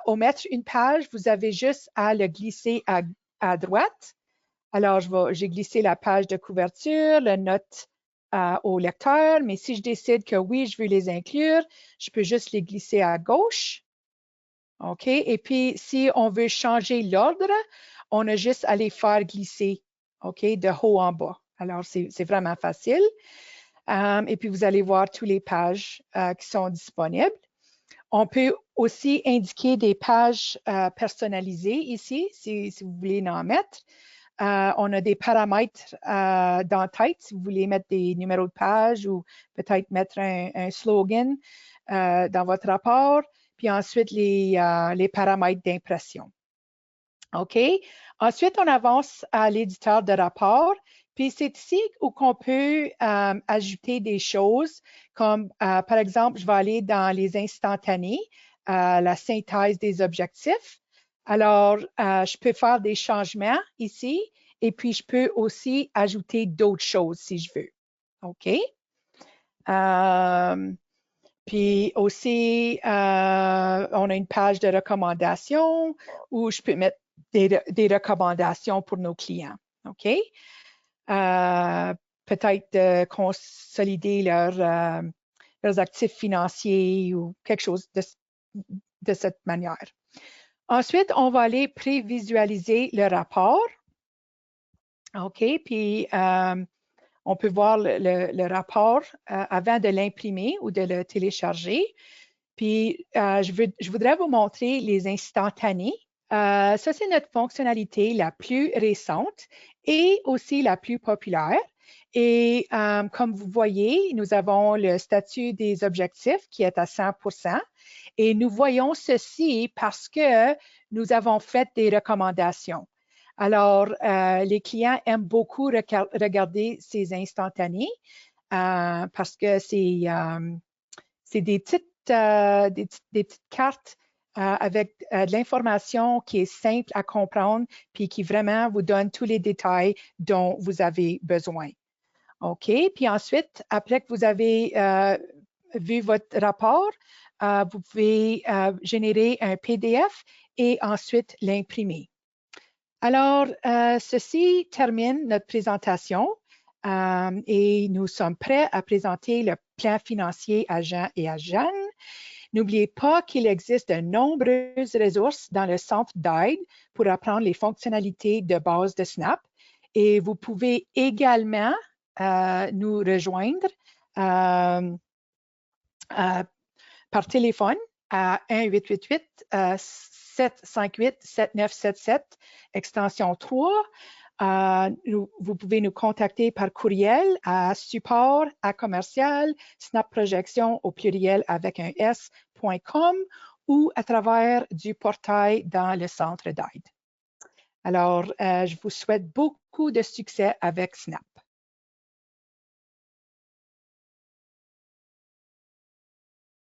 omettre une page, vous avez juste à le glisser à droite. Alors, j'ai glissé la page de couverture, la note au lecteur, mais si je décide que oui, je veux les inclure, je peux juste les glisser à gauche. OK? Et puis, si on veut changer l'ordre, on a juste à les faire glisser, OK, de haut en bas. Alors, c'est vraiment facile. Et puis, vous allez voir toutes les pages qui sont disponibles. On peut aussi indiquer des pages personnalisées ici, si vous voulez en mettre. On a des paramètres dans tête, si vous voulez mettre des numéros de page ou peut-être mettre un slogan dans votre rapport, puis ensuite les paramètres d'impression. OK? Ensuite, on avance à l'éditeur de rapport, puis c'est ici où on peut ajouter des choses comme, par exemple, je vais aller dans les instantanés, la synthèse des objectifs. Alors, je peux faire des changements ici et puis je peux aussi ajouter d'autres choses si je veux. OK? Puis aussi, on a une page de recommandations où je peux mettre des recommandations pour nos clients. OK? Peut-être de consolider leurs actifs financiers ou quelque chose de cette manière. Ensuite, on va aller prévisualiser le rapport. OK, puis on peut voir le rapport avant de l'imprimer ou de le télécharger. Puis, je voudrais vous montrer les instantanés. Ça, c'est notre fonctionnalité la plus récente et aussi la plus populaire. Et comme vous voyez, nous avons le statut des objectifs qui est à 100%. Et nous voyons ceci parce que nous avons fait des recommandations. Alors, les clients aiment beaucoup regarder ces instantanés parce que c'est des petites cartes avec de l'information qui est simple à comprendre puis qui vraiment vous donne tous les détails dont vous avez besoin. OK? Puis ensuite, après que vous avez vu votre rapport, vous pouvez générer un PDF et ensuite l'imprimer. Alors, ceci termine notre présentation et nous sommes prêts à présenter le plan financier à Jean et à Jeanne. N'oubliez pas qu'il existe de nombreuses ressources dans le centre d'aide pour apprendre les fonctionnalités de base de Snap et vous pouvez également nous rejoindre par téléphone à 1-888-758-7977, extension 3. Vous pouvez nous contacter par courriel à support@snapprojection au pluriel avec un s.com ou à travers du portail dans le centre d'aide. Alors, je vous souhaite beaucoup de succès avec Snap.